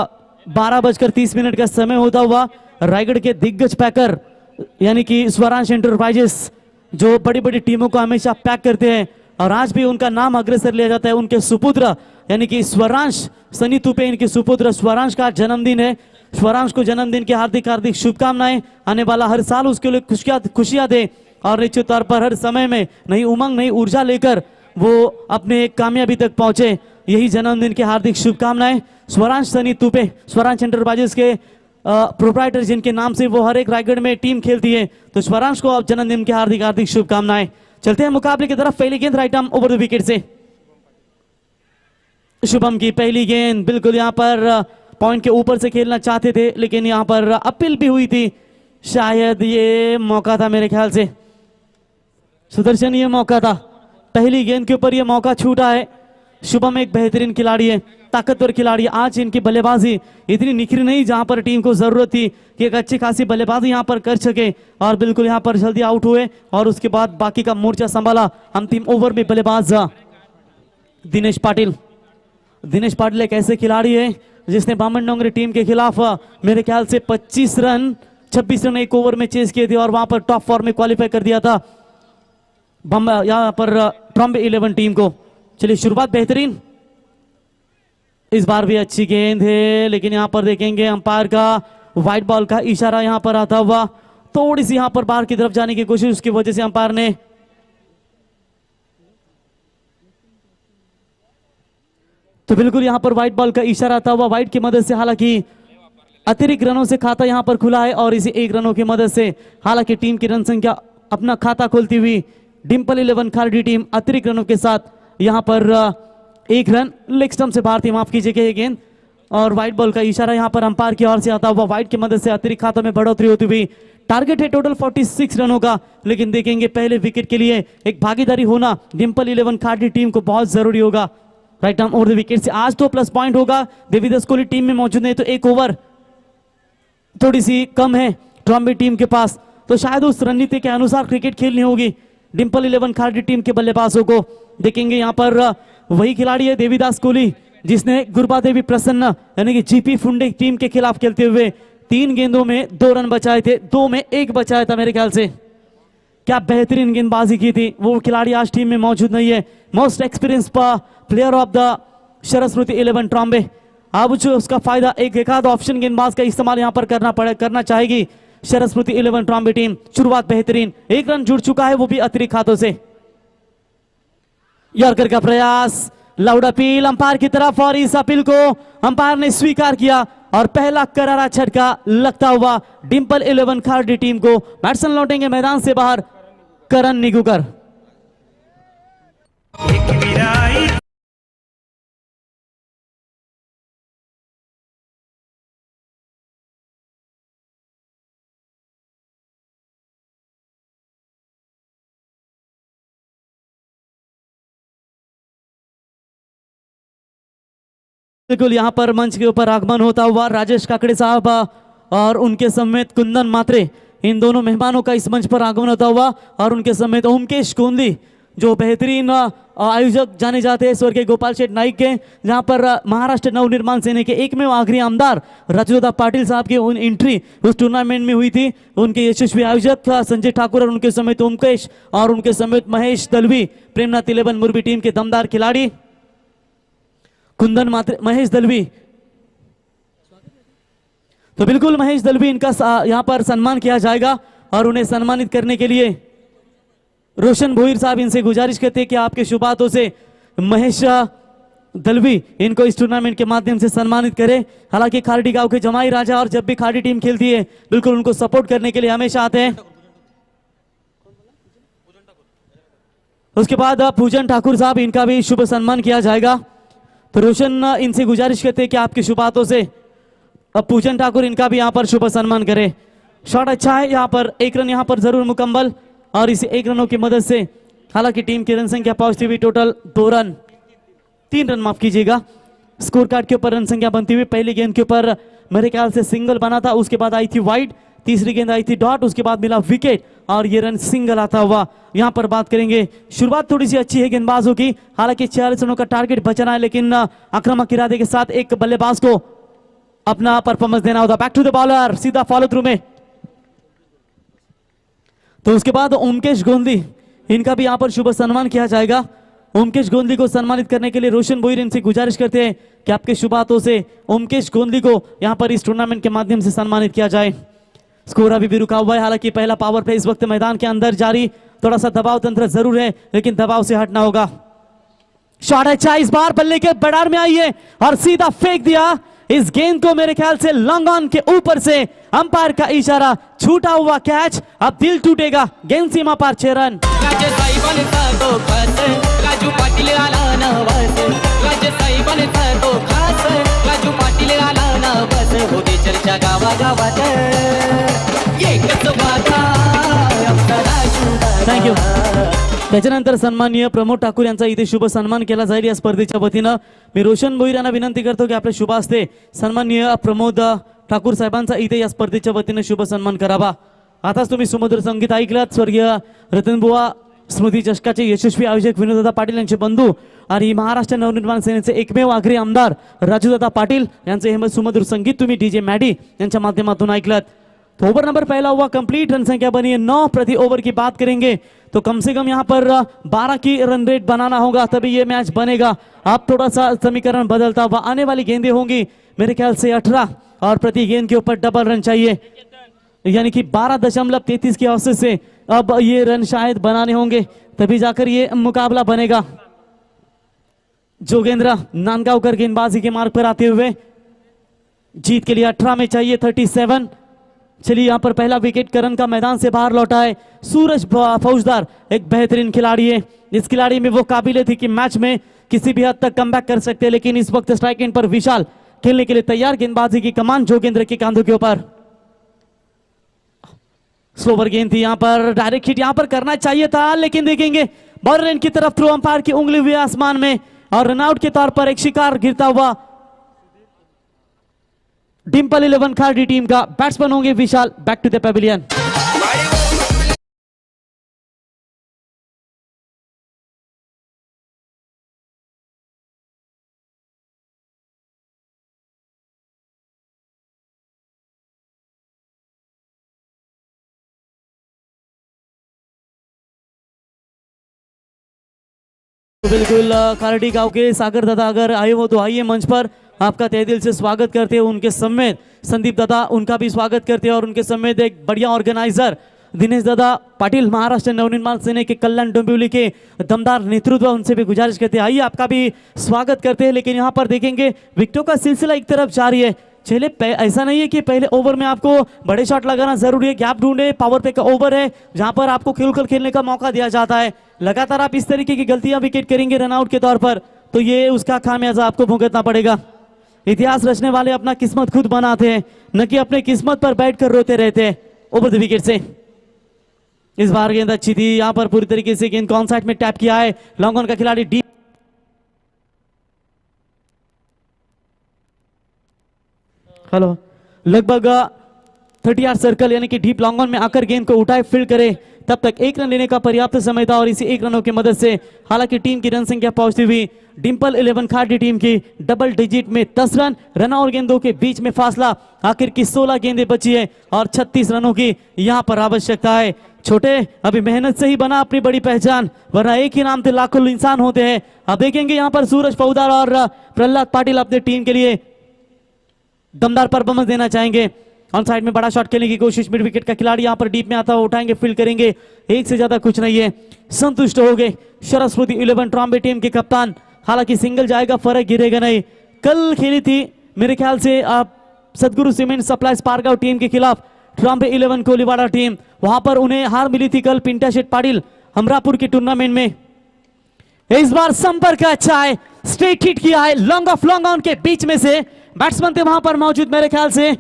12:30 का समय होता हुआ रायगढ़ के दिग्गज पैकर यानी कि स्वरांश एंटरप्राइजेस जो बड़ी बड़ी टीमों को हमेशा पैक करते हैं और आज भी उनका नाम अग्रसर लिया जाता है. उनके सुपुत्र यानी कि स्वरांश सनी तुपे, इनके सुपुत्र स्वरांश का जन्मदिन है. स्वरांश को जन्मदिन की हार्दिक हार्दिक शुभकामनाएं. आने वाला हर साल उसके लिए खुशियां दे और निश्चित तौर पर हर समय में नई उमंग नई ऊर्जा लेकर वो अपने कामयाबी तक पहुंचे. यही जन्मदिन की हार्दिक शुभकामनाएं. स्वरांश सनी तुपे स्वरांश एंटरप्राइजेस के प्रोप्राइटर जिनके नाम से वो हर एक रायगढ़ में टीम खेलती है. तो स्वरांश को अब जन्मदिन की हार्दिक हार्दिक शुभकामनाएं. चलते हैं मुकाबले की तरफ. पहली गेंद right arm over the wicket से शुभम की पहली गेंद. बिल्कुल यहाँ पर पॉइंट के ऊपर से खेलना चाहते थे लेकिन यहाँ पर अपील भी हुई थी. शायद ये मौका था मेरे ख्याल से सुदर्शन, ये मौका था. पहली गेंद के ऊपर ये मौका छूटा है. शुभम एक बेहतरीन खिलाड़ी है, ताकतवर खिलाड़ी. आज इनकी बल्लेबाजी इतनी निखरी नहीं जहां पर टीम को जरूरत थी कि एक अच्छी खासी बल्लेबाजी यहां पर कर सके और बिल्कुल यहां पर जल्दी आउट हुए और उसके बाद बाकी का मोर्चा संभाला. अंतिम ओवर में बल्लेबाज दिनेश पाटिल. दिनेश पाटिल एक ऐसे खिलाड़ी है जिसने बामन डोंगरी टीम के खिलाफ मेरे ख्याल से 26 रन 26 रन एक ओवर में चेस किए थे और वहां पर टॉप 4 में क्वालिफाई कर दिया था यहाँ पर ट्रॉम्बे 11 टीम को. चलिए शुरुआत बेहतरीन. इस बार भी अच्छी गेंद है लेकिन यहां पर देखेंगे अंपायर का व्हाइट बॉल का इशारा यहां पर आता हुआ. थोड़ी सी यहां पर बाहर की तरफ जाने की कोशिश, उसकी वजह से अंपायर ने तो बिल्कुल यहां पर व्हाइट बॉल का इशारा आता हुआ व्हाइट की मदद से. हालांकि अतिरिक्त रनों से खाता यहां पर खुला है और इसी 1 रनों की मदद से हालांकि टीम की रन संख्या अपना खाता खोलती हुई डिम्पल 11 खारडी टीम अतिरिक्त रनों के साथ यहां पर 1 रन लेग स्टंप से बाहर थी, माफ कीजिएगा ये गेंद. और व्हाइट बॉल का इशारा यहां पर अंपायर की ओर से आता हुआ व्हाइट की मदद से अतिरिक्त खातों में बढ़ोतरी होती हुई. टारगेट है टोटल 46 रनों का लेकिन देखेंगे पहले विकेट के लिए एक भागीदारी होना डिम्पल 11 खारडी टीम को बहुत जरूरी होगा. Right arm over the wicket से आज तो प्लस पॉइंट होगा. देवीदास कोहली टीम में मौजूद है तो 1 ओवर थोड़ी सी कम है ट्रॉम्बे टीम के पास, तो शायद उस रणनीति के अनुसार क्रिकेट खेलनी होगी डिम्पल 11 खारडी टीम के बल्लेबाजों को. देखेंगे यहाँ पर वही खिलाड़ी है देवीदास कोहली जिसने गुरबा देवी प्रसन्न यानी कि जीपी फुंडे टीम के खिलाफ खेलते हुए 3 गेंदों में 2 रन बचाए थे, 2 में 1 बचाया था मेरे ख्याल से. क्या बेहतरीन गेंदबाजी की थी. वो खिलाड़ी आज टीम में मौजूद नहीं है. Most experience player of the Saraswati 11 Trombay. अब जो उसका फायदा एक आध ऑप्शन गेंदबाज का इस्तेमाल यहां पर करना चाहेगी सरस्वती 11 ट्रॉम्बे टीम. शुरुआत बेहतरीन. 1 रन जुड़ चुका है वो भी अतिरिक्त खातों से. यॉर्कर का प्रयास, लाउड अपील अंपायर की तरफ और इस अपील को अंपायर ने स्वीकार किया और पहला करारा झटका लगता हुआ डिम्पल 11 खारडी टीम को. बैट्समैन लौटेंगे मैदान से बाहर करण निगुकर. बिल्कुल यहाँ पर मंच के ऊपर आगमन होता हुआ राजेश काकड़े साहब और उनके समेत कुंदन मात्रे, इन दोनों मेहमानों का इस मंच पर आगमन होता हुआ, और उनके समेत ओमकेश गोंदी जो बेहतरीन आयोजक जाने जाते हैं स्वर्गीय गोपाल शेठ नाइक के, जहां पर महाराष्ट्र नवनिर्माण सेना के एकमेव आखिरी आमदार राजूदादा पाटिल साहब की उन एंट्री उस टूर्नामेंट में हुई थी। उनके यशस्वी आयोजक संजय ठाकुर और उनके समेत ओमकेश और उनके समेत महेश दलवी, प्रेमनाथ 11 मुरबी टीम के दमदार खिलाड़ी कुंदन मात्रे, महेश दलवी। तो बिल्कुल महेश दलवी इनका यहाँ पर सम्मान किया जाएगा, और उन्हें सम्मानित करने के लिए रोशन भोईर साहब इनसे गुजारिश करते हैं कि आपके शुभ हाथों से महेश दलवी इनको इस टूर्नामेंट के माध्यम से सम्मानित करें। हालांकि खाड़ी गांव के जमाई राजा, और जब भी खाड़ी टीम खेलती है बिल्कुल उनको सपोर्ट करने के लिए हमेशा आते हैं। उसके बाद पूजन ठाकुर साहब, इनका भी शुभ सम्मान किया जाएगा। तो रोशन इनसे गुजारिश करते हैं कि आपके शुभ हाथों से अब पूजन ठाकुर इनका भी यहाँ पर शुभ सम्मान करें। शॉट अच्छा है, यहाँ पर एक रन यहाँ पर जरूर मुकम्मल, और इस एक रनों की मदद से हालांकि टीम की रन संख्या पहुंचती हुई टोटल 3 रन माफ कीजिएगा। स्कोर कार्ड के ऊपर रन संख्या बनती हुई पहली गेंद के ऊपर मेरे ख्याल से सिंगल बना था, उसके बाद आई थी वाइड, तीसरी गेंद आई थी डॉट, उसके बाद मिला विकेट, और ये रन सिंगल आता हुआ। यहाँ पर बात करेंगे, शुरुआत थोड़ी सी अच्छी है गेंदबाजों की, हालांकि 46 रनों का टारगेट बचना है, लेकिन आक्रामक इरादे के साथ एक बल्लेबाज को अपना परफॉर्मेंस देना होता। बैक टू द बॉलर, सीधा फॉलो थ्रू में। तो उसके बाद ओमकेश गोंदी, इनका भी यहाँ पर शुभ सम्मान किया जाएगा। ओमकेश गोंदी को सम्मानित करने के लिए रोशन भोईर इनसे गुजारिश करते हैं कि आपके शुभ हाथों से ओमकेश गोंदी को यहाँ पर इस टूर्नामेंट के माध्यम से सम्मानित किया जाए। स्कोर अभी भी रुका हुआ है, हालांकि पहला पावर प्ले इस वक्त मैदान के अंदर जारी, थोड़ा सा दबाव तंत्र जरूर है, लेकिन दबाव से हटना होगा। शॉट अच्छा, इस बार बल्ले के बड़ार में आई है और सीधा फेंक दिया इस गेंद को, मेरे ख्याल से लॉन्ग ऑन के ऊपर से अंपायर का इशारा, छूटा हुआ कैच, अब दिल टूटेगा, गेंद सीमा पार 6 रन। राजू पाटील आला ना बस, राजे साहेबांचा तो खास, राजू पाटील आला ना बस, होती चर्चा गावागावात, एकच बाधा आपला शुभ। थँक्यू। त्याच्यानंतर सन्माननीय प्रमोद ठाकूर यांचा इथे शुभ सन्मान केला जाईल या स्पर्धेच्या वतीनं। मी रोशन भोईर यांना विनंती करतो की आपल्या शुभ हस्ते सन्माननीय प्रमोद ठाकूर साहेबांचा इथे या स्पर्धेच्या वतीनं शुभ सन्मान करावा। आताच तुम्ही सुमधुर संगीत ऐकलात, स्वर्गीय रतनबुवा स्मृती चषकाचे यशस्वी आयोजक विनोददादा पाटील यांचे बंधू आणि महाराष्ट्र नवनिर्माण सेनेचे एकमेव आग्रही आमदार राजूदादा पाटील यांचे हे सुमधुर संगीत तुम्ही डीजे मॅडी यांच्या माध्यमातून ऐकलात। तो ओवर नंबर पहला हुआ कंप्लीट, रन संख्या बनी है 9 प्रति ओवर की बात करेंगे तो कम से कम यहाँ पर 12 की रन रेट बनाना होगा, तभी ये मैच बनेगा। अब थोड़ा सा समीकरण बदलता हुआ आने वाली गेंदें होंगी मेरे ख्याल से 18, और प्रति गेंद के ऊपर डबल रन चाहिए, यानी कि 12.33 की औसत से अब ये रन शायद बनाने होंगे, तभी जाकर ये मुकाबला बनेगा। जोगेंद्र नांदगांवकर गेंदबाजी के मार्ग पर आते हुए जीत के लिए 18 में चाहिए 37। चलिए यहाँ पर पहला विकेट करण का मैदान से बाहर लौटा है। सूरज फौजदार एक बेहतरीन खिलाड़ी है, इस खिलाड़ी में वो काबिलियत थी कि मैच में किसी भी हद तक कमबैक कर सकते हैं, लेकिन इस वक्त स्ट्राइक एंड पर विशाल खेलने के लिए तैयार, गेंदबाजी की कमान जोगेंद्र के कांधों के ऊपर। स्लोवर गेंद थी, यहाँ पर डायरेक्ट हिट यहाँ पर करना चाहिए था, लेकिन देखेंगे बॉलर एंड की तरफ थ्रो, अंपायर की उंगली हुई आसमान में, और रनआउट के तौर पर एक शिकार गिरता हुआ। डिंपल 11 खाड़ी टीम का बैट्समैन होंगे Vishal. Back to the pavilion. बिल्कुल खारडी गांव के सागर दादा अगर आए हो तो आइए मंच पर, आपका तहे दिल से स्वागत करते हैं। उनके समेत संदीप दादा, उनका भी स्वागत करते हैं, और उनके समेत एक बढ़िया ऑर्गेनाइजर दिनेश दादा पाटिल, महाराष्ट्र नवनिर्माण सेना के कल्याण डोंबिवली के दमदार नेतृत्व, उनसे भी गुजारिश करते हैं आइए आपका भी स्वागत करते हैं। लेकिन यहाँ पर देखेंगे विकेटों का सिलसिला एक तरफ जारी है। चले ऐसा नहीं है कि पहले ओवर में आपको बड़े शॉट लगाना जरूरी है, गैप ढूंढे, पावर प्ले का ओवर है जहां पर आपको खुलकर खेलने का मौका दिया जाता है। लगातार आप इस तरीके की गलतियां विकेट करेंगे रनआउट के तौर पर, तो ये उसका खामियाजा आपको भुगतना पड़ेगा। इतिहास रचने वाले अपना किस्मत खुद बनाते हैं, न कि अपने किस्मत पर बैठ कर रोते रहते हैं। ओवर द विकेट से इस बार गेंद अच्छी थी, यहाँ पर पूरी तरीके से गेंद कॉन साइड में टैप किया है, लॉन्ग ऑन का खिलाड़ी डीप हेलो लगभग 30 सर्कल यानी कि डीप लॉन्ग ऑन में आकर गेंद को उठाए फील्ड करे, तब तक 1 रन लेने का पर्याप्त समय था और इसी 1 रनों की मदद से हालांकि टीम की रन संख्या पहुंचती हुई डिंपल 11 खाड़ी टीम की डबल डिजिट में 10 रन और गेंदों के बीच में फासला आखिर की 16 गेंदें बची है और 36 रनों की यहां पर आवश्यकता है। छोटे अभी मेहनत से ही बना अपनी बड़ी पहचान, वरना एक ही नाम से लाखों इंसान होते हैं। अब देखेंगे यहां पर सूरज फौदार और प्रहलाद पाटिल अपने टीम के लिए दमदार परफॉर्मेंस देना चाहेंगे। ऑन साइड में बड़ा शॉट खेलने की कोशिश, मिड विकेट का खिलाड़ी यहां पर डीप में आता हुआ उठाएंगे, फील्ड करेंगे, एक से ज्यादा कुछ नहीं है, संतुष्ट हो गए सरस्वती 11 ट्रॉम्बे टीम के कप्तान। हालांकि सिंगल जाएगा, फर्क गिरेगा नहीं। कल खेली थी मेरे ख्याल से आप सदगुरु सीमेंट सप्लाईज पारगांव टीम के खिलाफ ट्रॉम्बे 11 कोलीवाड़ा टीम, वहां पर उन्हें हार मिली थी कल पिंटा शेट पाटिल हमरापुर के टूर्नामेंट में। इस बार संपर्क अच्छा है, स्ट्रेट हिट किया है long off long on K beach में से, बैट्समैन थे वहां पर मौजूद मेरे ख्याल से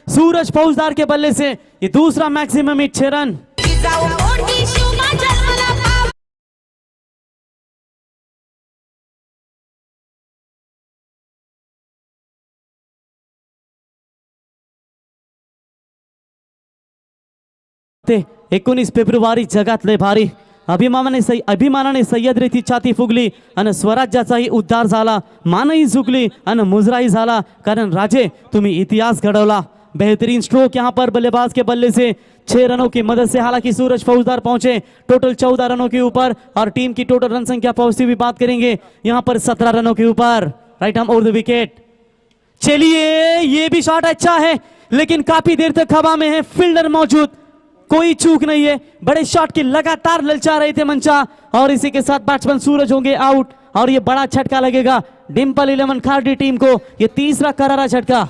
सूरज फौजदार के बल्ले से ये दूसरा मैक्सिमम हिट 6 रन। ते 19 फेब्रुवारी जगातले भारी अभिमानाने सह्याद्रीची छाती फुगली आणि स्वराज्याचाही उद्धार झाला, मानही झुकली आणि मुजराही झाला, कारण राजे तुम्ही इतिहास घडवला। बेहतरीन स्ट्रोक यहां पर बल्लेबाज के बल्ले से 6 रनों की मदद से, हालांकि सूरज फौजदार पहुंचे टोटल 14 रनों के ऊपर और टीम की टोटल रन संख्या पहुंचती हुई बात करेंगे यहां पर 17 रनों के ऊपर। Right arm over the wicket. चलिए ये भी शॉट अच्छा है लेकिन काफी देर तक हवा में है, फील्डर मौजूद, कोई चूक नहीं है। बड़े शॉट की लगातार ललचा रहे थे मंचा और इसी के साथ बैट्समैन सूरज होंगे आउट और ये बड़ा झटका लगेगा डिंपल 11 खाड़ी टीम को, ये तीसरा करारा झटका।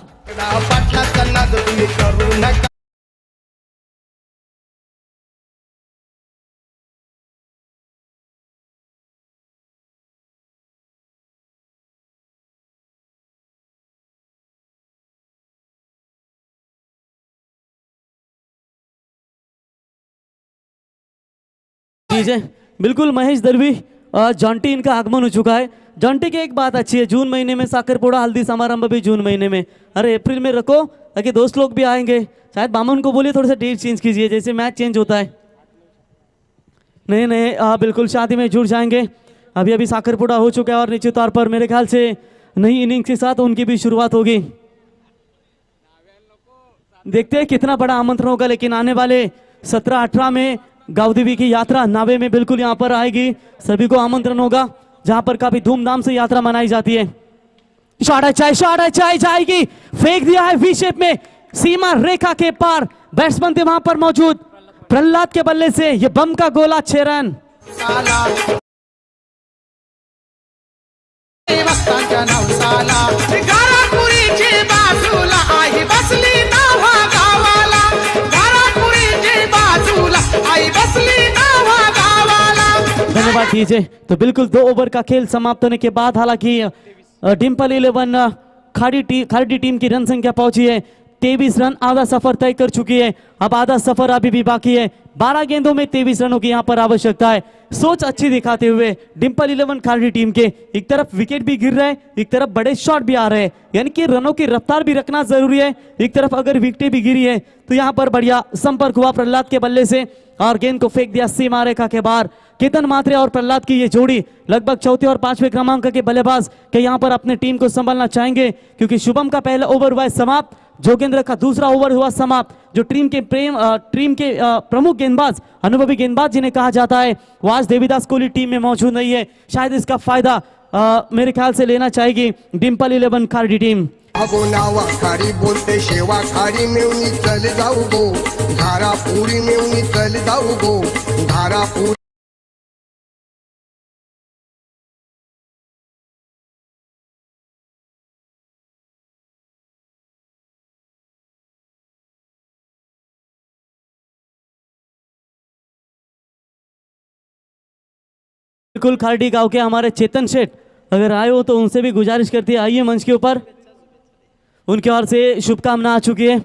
बिल्कुल महेश दरवी जॉन्टी इनका आगमन हो चुका है। जॉन्टी की एक बात अच्छी है, जून महीने में साकरपोड़ा हल्दी समारंभ भी जून महीने में, अरे अप्रैल में रखो ताकि दोस्त लोग भी आएंगे। शायद बामन को बोलिए थोड़ा सा डेट चेंज कीजिए, जैसे मैच चेंज होता है। नहीं बिल्कुल शादी में जुड़ जाएंगे। अभी अभी साकरपोड़ा हो चुका है और निश्चित तौर पर मेरे ख्याल से नई इनिंग्स के साथ उनकी भी शुरुआत होगी। देखते हैं कितना बड़ा आमंत्रण होगा, लेकिन आने वाले 17-18 में गावदेवी की यात्रा नावे में बिल्कुल यहां पर आएगी, सभी को आमंत्रण होगा जहां पर काफी धूमधाम से यात्रा मनाई जाती है। शॉट चाय जाएगी, फेंक दिया है वी शेप में, सीमा रेखा के पार, बैट्समैन थे वहां पर मौजूद, प्रहलाद के बल्ले से ये बम का गोला 6 रन। धन्यवाद दीजिए। तो बिल्कुल 2 ओवर का खेल समाप्त होने के बाद हालांकि डिंपल 11 खाड़ी टीम की रन संख्या पहुंची है 23 रन, आधा सफर तय कर चुकी है। अब आधा सफर अभी भी बाकी है, 12 गेंदों में 23 रनों की यहां पर आवश्यकता है। सोच अच्छी दिखाते हुए डिंपल 11 खाड़ी टीम के एक तरफ विकेट भी गिर रहे हैं, एक तरफ बड़े शॉट भी आ रहे हैं, यानी कि रनों की रफ्तार भी रखना जरूरी है। एक तरफ अगर विकेटें भी गिरी है तो यहां पर बढ़िया संपर्क हुआ प्रहलाद के बल्ले से और गेंद को फेंक दिया सीमा रेखा के बाहर। केतन मात्रे और प्रहलाद की ये जोड़ी लगभग 4थे और 5वें क्रमांक के बल्लेबाज के यहां पर अपने टीम को संभालना चाहेंगे, क्योंकि शुभम का पहला ओवर हुआ समाप्त, जोगेंद्र का दूसरा ओवर हुआ समाप्त। जो टीम के प्रमुख गेंदबाज, अनुभवी गेंदबाज जिन्हें कहा जाता है, वो आज देवीदास कोहली टीम में मौजूद नहीं है। शायद इसका फायदा मेरे ख्याल से लेना चाहेगी डिंपल 11 खाड़ी टीम। अगो नावा खारी बोलते शेवा खारी मेवनी चल जाऊ गो, धारा पूरी मेवनी चल जाऊ गो, धारा पूरी। बिल्कुल खाड़ी गांव के हमारे चेतन शेठ अगर आए हो तो उनसे भी गुजारिश करती है आइए मंच के ऊपर। उनके ओर से शुभकामना आ चुकी है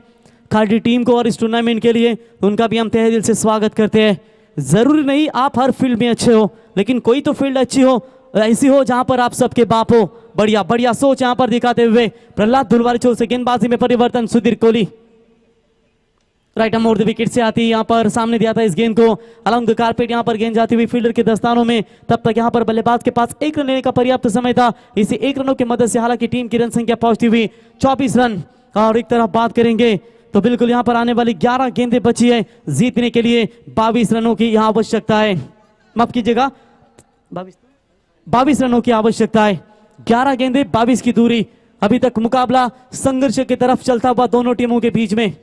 खाड़ी टीम को और इस टूर्नामेंट के लिए उनका भी हम तहे दिल से स्वागत करते हैं। जरूरी नहीं आप हर फील्ड में अच्छे हो, लेकिन कोई तो फील्ड अच्छी हो ऐसी हो जहां पर आप सबके बाप हो। बढ़िया बढ़िया सोच यहां पर दिखाते हुए प्रहलाद दुलवारी छोर से गेंदबाजी में परिवर्तन, Sudhir Kohli right arm over the wicket से आती है, यहाँ पर सामने दिया था इस गेंद को अलॉन्ग द कारपेट, यहाँ पर गेंद जाती हुई फील्डर के दस्तानों में। तब तक यहाँ पर बल्लेबाज के पास 1 रन लेने का पर्याप्त समय था। इसी 1 रनों की मदद से हालांकि टीम की रन संख्या पहुंचती हुई 24 रन। और एक तरफ बात करेंगे तो बिल्कुल यहाँ पर आने वाली 11 गेंदें बची है, जीतने के लिए 22 रनों की यहाँ आवश्यकता है। माफ कीजिएगा 22 रनों की आवश्यकता है, 11 गेंदें 22 की दूरी। अभी तक मुकाबला संघर्ष की तरफ चलता हुआ दोनों टीमों के बीच में।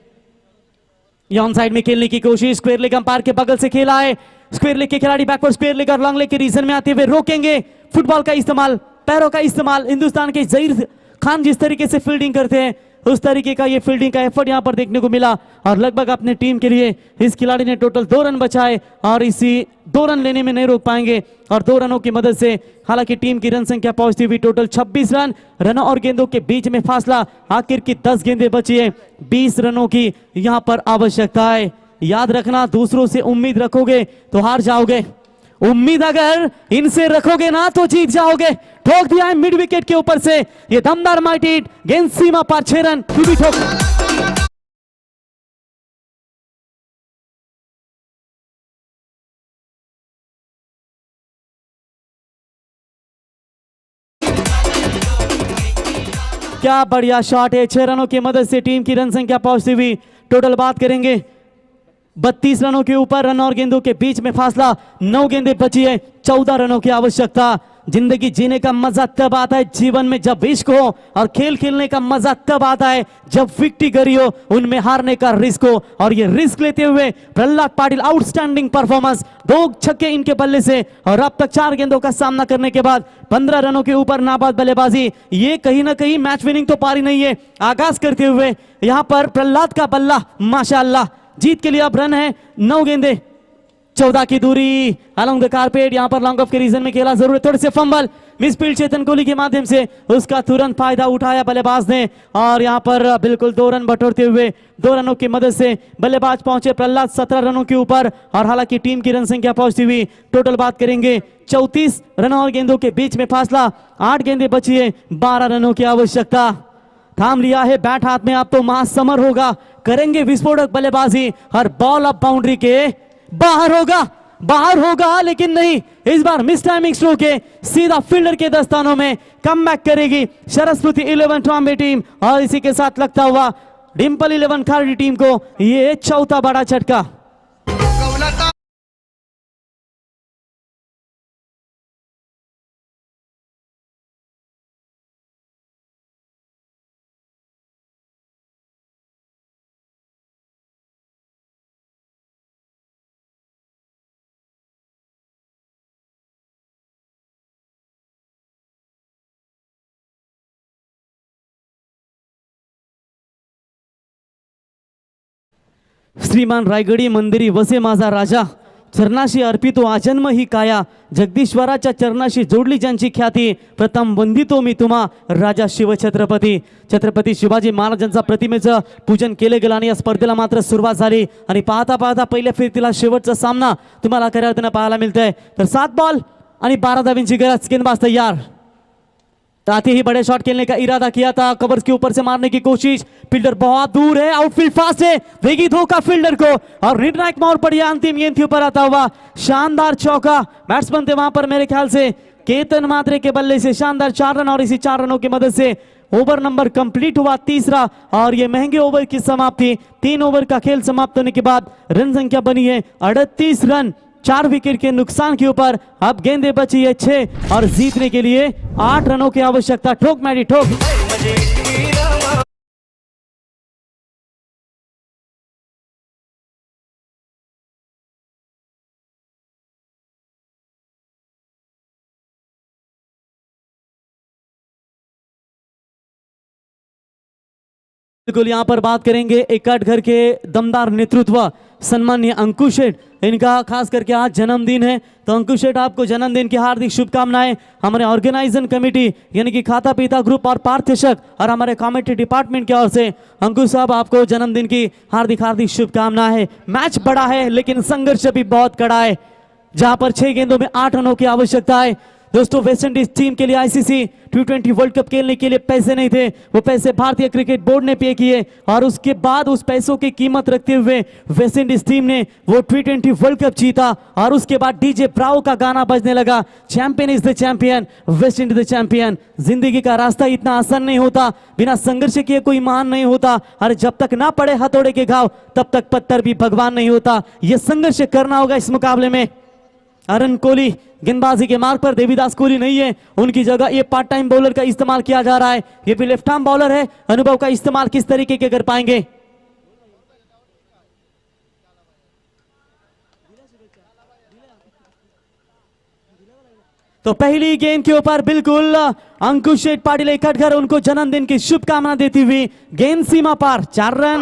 ये ऑन साइड में खेलने की कोशिश, स्क्वायर लेग अंपायर के बगल से खेला है। स्क्वायर लेग के खिलाड़ी बैकवर्ड स्क्वायर लेग और लॉन्ग लेग के रीजन में आते हुए रोकेंगे। फुटबॉल का इस्तेमाल, पैरों का इस्तेमाल, हिंदुस्तान के जहीर खान जिस तरीके से फील्डिंग करते हैं उस तरीके का ये फील्डिंग का एफर्ट यहां पर देखने को मिला। और लगभग अपने टीम के लिए इस खिलाड़ी ने टोटल 2 रन बचाए और इसी 2 रन लेने में नहीं रोक पाएंगे। और 2 रनों की मदद से हालांकि टीम की रन संख्या पहुंचती हुई टोटल 26 रन। रनों और गेंदों के बीच में फासला, आखिर की 10 गेंदें बची है, 20 रनों की यहां पर आवश्यकता है। याद रखना, दूसरों से उम्मीद रखोगे तो हार जाओगे, उम्मीद अगर इनसे रखोगे ना तो जीत जाओगे। ठोक दिया है मिड विकेट के ऊपर से ये दमदार माइट हिट, गेंद सीमा पार 6 रन भी ठोक। क्या बढ़िया शॉट है, 6 रनों की मदद से टीम की रन संख्या पहुंचती हुई टोटल बात करेंगे 32 रनों के ऊपर। रन और गेंदों के बीच में फासला, 9 गेंदें बची है, 14 रनों की आवश्यकता। जिंदगी जीने का मजा तब आता है जीवन में जब इश्क हो, और खेल खेलने का मजा तब आता है जब विक्ट्री गरी हो, उनमें हारने का रिस्क हो। और ये रिस्क लेते हुए प्रहलाद पाटिल आउटस्टैंडिंग परफॉर्मेंस, 2 छक्के इनके बल्ले से। और अब तक 4 गेंदों का सामना करने के बाद 15 रनों के ऊपर नाबाद बल्लेबाजी। ये कहीं ना कहीं मैच विनिंग तो पारी नहीं है। आगाज करते हुए यहां पर प्रहलाद का बल्ला माशाअल्लाह, जीत के लिए अब रन है 9 गेंदे, 14 की दूरी अलॉन्ग द कारपेट। यहां पर लॉन्ग ऑफ के रीजन में खेला, जरूरत थोड़े से फंबल, मिसफील्ड चेतन कोहली के माध्यम से उसका तुरंत फायदा उठाया बल्लेबाज ने। और यहां पर बिल्कुल 2 रन बटोरते हुए 2 रनों की मदद से बल्लेबाज पहुंचे प्रहलाद 17 रनों के ऊपर। और हालांकि टीम की रन संख्या पहुंचती हुई टोटल बात करेंगे 34 रनों और गेंदों के बीच में फासला, 8 गेंदें बची है, 12 रनों की आवश्यकता। थाम लिया है बैट हाथ में, अब तो महासमर होगा, करेंगे विस्फोटक बल्लेबाजी। हर बॉल अब बाउंड्री के बाहर होगा लेकिन नहीं, इस बार मिस टाइमिंग स्ट्रोक है, सीधा फील्डर के दस्तानों में कमबैक करेगी सरस्वती 11 ट्रॉम्बे टीम। और इसी के साथ लगता हुआ डिंपल 11 खारडी टीम को ये 4था बड़ा झटका। श्रीमान रायगडी मंदिरी वसे माझा राजा, चरणाशी अर्पितो आजन्म ही काया, जगदीश्वराच्या चरणाशी जोडली ज्यांची ख्याती, प्रथम वंदितो मी तुम्हा राजा शिवछत्रपती। छत्रपती शिवाजी महाराजांचा प्रतिमेचं पूजन केले गेलं आणि या स्पर्धेला मात्र सुरुवात झाली। आणि पाहता पाहता पहिल्या फेरीतला शेवटचा सामना तुम्हाला खऱ्या अर्थानं पाहायला मिळतंय। तर 7 बॉल आणि 12 धावांची गरज, गेंदबाज तैयार। ताते ही बड़े शॉट खेलने का इरादा किया था, कवर्स के ऊपर से मारने की कोशिश, फील्डर बहुत दूर है, आउटफील्ड फास्ट है, वेगी धोखा फील्डर को और निर्णायक मोड़ पड़ी अंतिम गेंद के ऊपर आता हुआ शानदार चौका। बैट्समैन थे वहां पर मेरे ख्याल से केतन मात्रे के बल्ले से शानदार 4 रन और इसी 4 रनों की मदद से ओवर नंबर कंप्लीट हुआ 3रा। और ये महंगे ओवर की समाप्ति, 3 ओवर का खेल समाप्त होने के बाद रन संख्या बनी है 38 रन, 4 विकेट के नुकसान के ऊपर। अब गेंदें बची है 6 और जीतने के लिए 8 रनों की आवश्यकता। ठोक मैडी ठोक। बिल्कुल यहाँ पर बात करेंगे एकाट घर के दमदार नेतृत्व सम्माननीय अंकुश शेठ, इनका खास करके आज जन्मदिन है। तो अंकुश शेठ आपको जन्मदिन की हार्दिक शुभकामनाएं हमारे ऑर्गेनाइजिंग कमेटी यानी कि खाता पीता ग्रुप और पार्थशक और हमारे कमेटी डिपार्टमेंट की ओर से। अंकुश साहब आपको जन्मदिन की हार्दिक हार्दिक शुभकामनाएं। मैच बड़ा है लेकिन संघर्ष भी बहुत कड़ा है, जहां पर 6 गेंदों में 8 रनों की आवश्यकता है। दोस्तों वेस्ट इंडीज टीम के लिए आईसीसी T20 वर्ल्ड कप खेलने के लिए पैसे नहीं थे, वो पैसे भारतीय क्रिकेट बोर्ड ने पे किए और उसके बाद उस पैसों की कीमत रखते हुए वेस्ट इंडीज टीम ने वो T20 वर्ल्ड कप जीता और उसके बाद डीजे ब्रावो का गाना बजने लगा, champion is the champion, West Indies the champion. जिंदगी का रास्ता इतना आसान नहीं होता, बिना संघर्ष किए कोई महान नहीं होता, और जब तक ना पड़े हथौड़े के घाव तब तक पत्थर भी भगवान नहीं होता। ये संघर्ष करना होगा इस मुकाबले में। अरुण कोहली गेंदबाजी के मार्ग पर, देवीदास कोहली नहीं है, उनकी जगह ये पार्ट टाइम बॉलर का इस्तेमाल किया जा रहा है। ये भी लेफ्ट आर्म बॉलर है, अनुभव का इस्तेमाल किस तरीके के कर पाएंगे। तो पहली गेंद के ऊपर बिल्कुल अंकुश शेठ पाटिल इकट्ठ कर उनको जन्मदिन की शुभकामना देती हुई गेंद सीमा पार, 4 रन।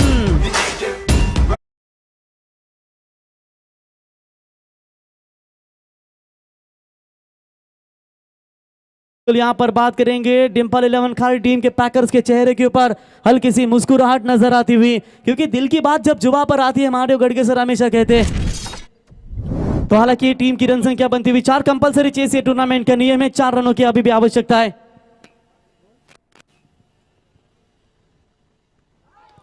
यहां पर बात करेंगे डिंपल 11 खाली टीम के पैकर्स के चेहरे के ऊपर हल्की सी मुस्कुराहट नजर आती हुई, क्योंकि दिल की बात जब जुबान पर आती है, महादेव गढ़के सर हमेशा कहते हैं। तो हालांकि टीम की रन संख्या बनती हुई 4 कंपलसरी चेस ये टूर्नामेंट का नियम है, 4 रनों की अभी भी आवश्यकता है।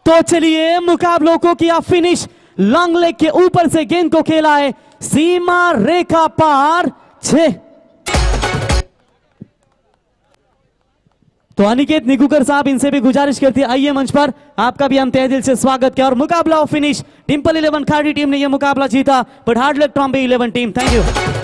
तो चलिए मुकाबलों को किया फिनिश, लॉन्ग लेग के ऊपर से गेंद को खेला है सीमा रेखा पार 6। तो अनिकेत निकुकर साहब, इनसे भी गुजारिश करती है आइए मंच पर, आपका भी हम तहे दिल से स्वागत किया। और मुकाबला फिनिश, डिंपल 11 खाड़ी टीम ने यह मुकाबला जीता, but hard luck from B 11 team. Thank you.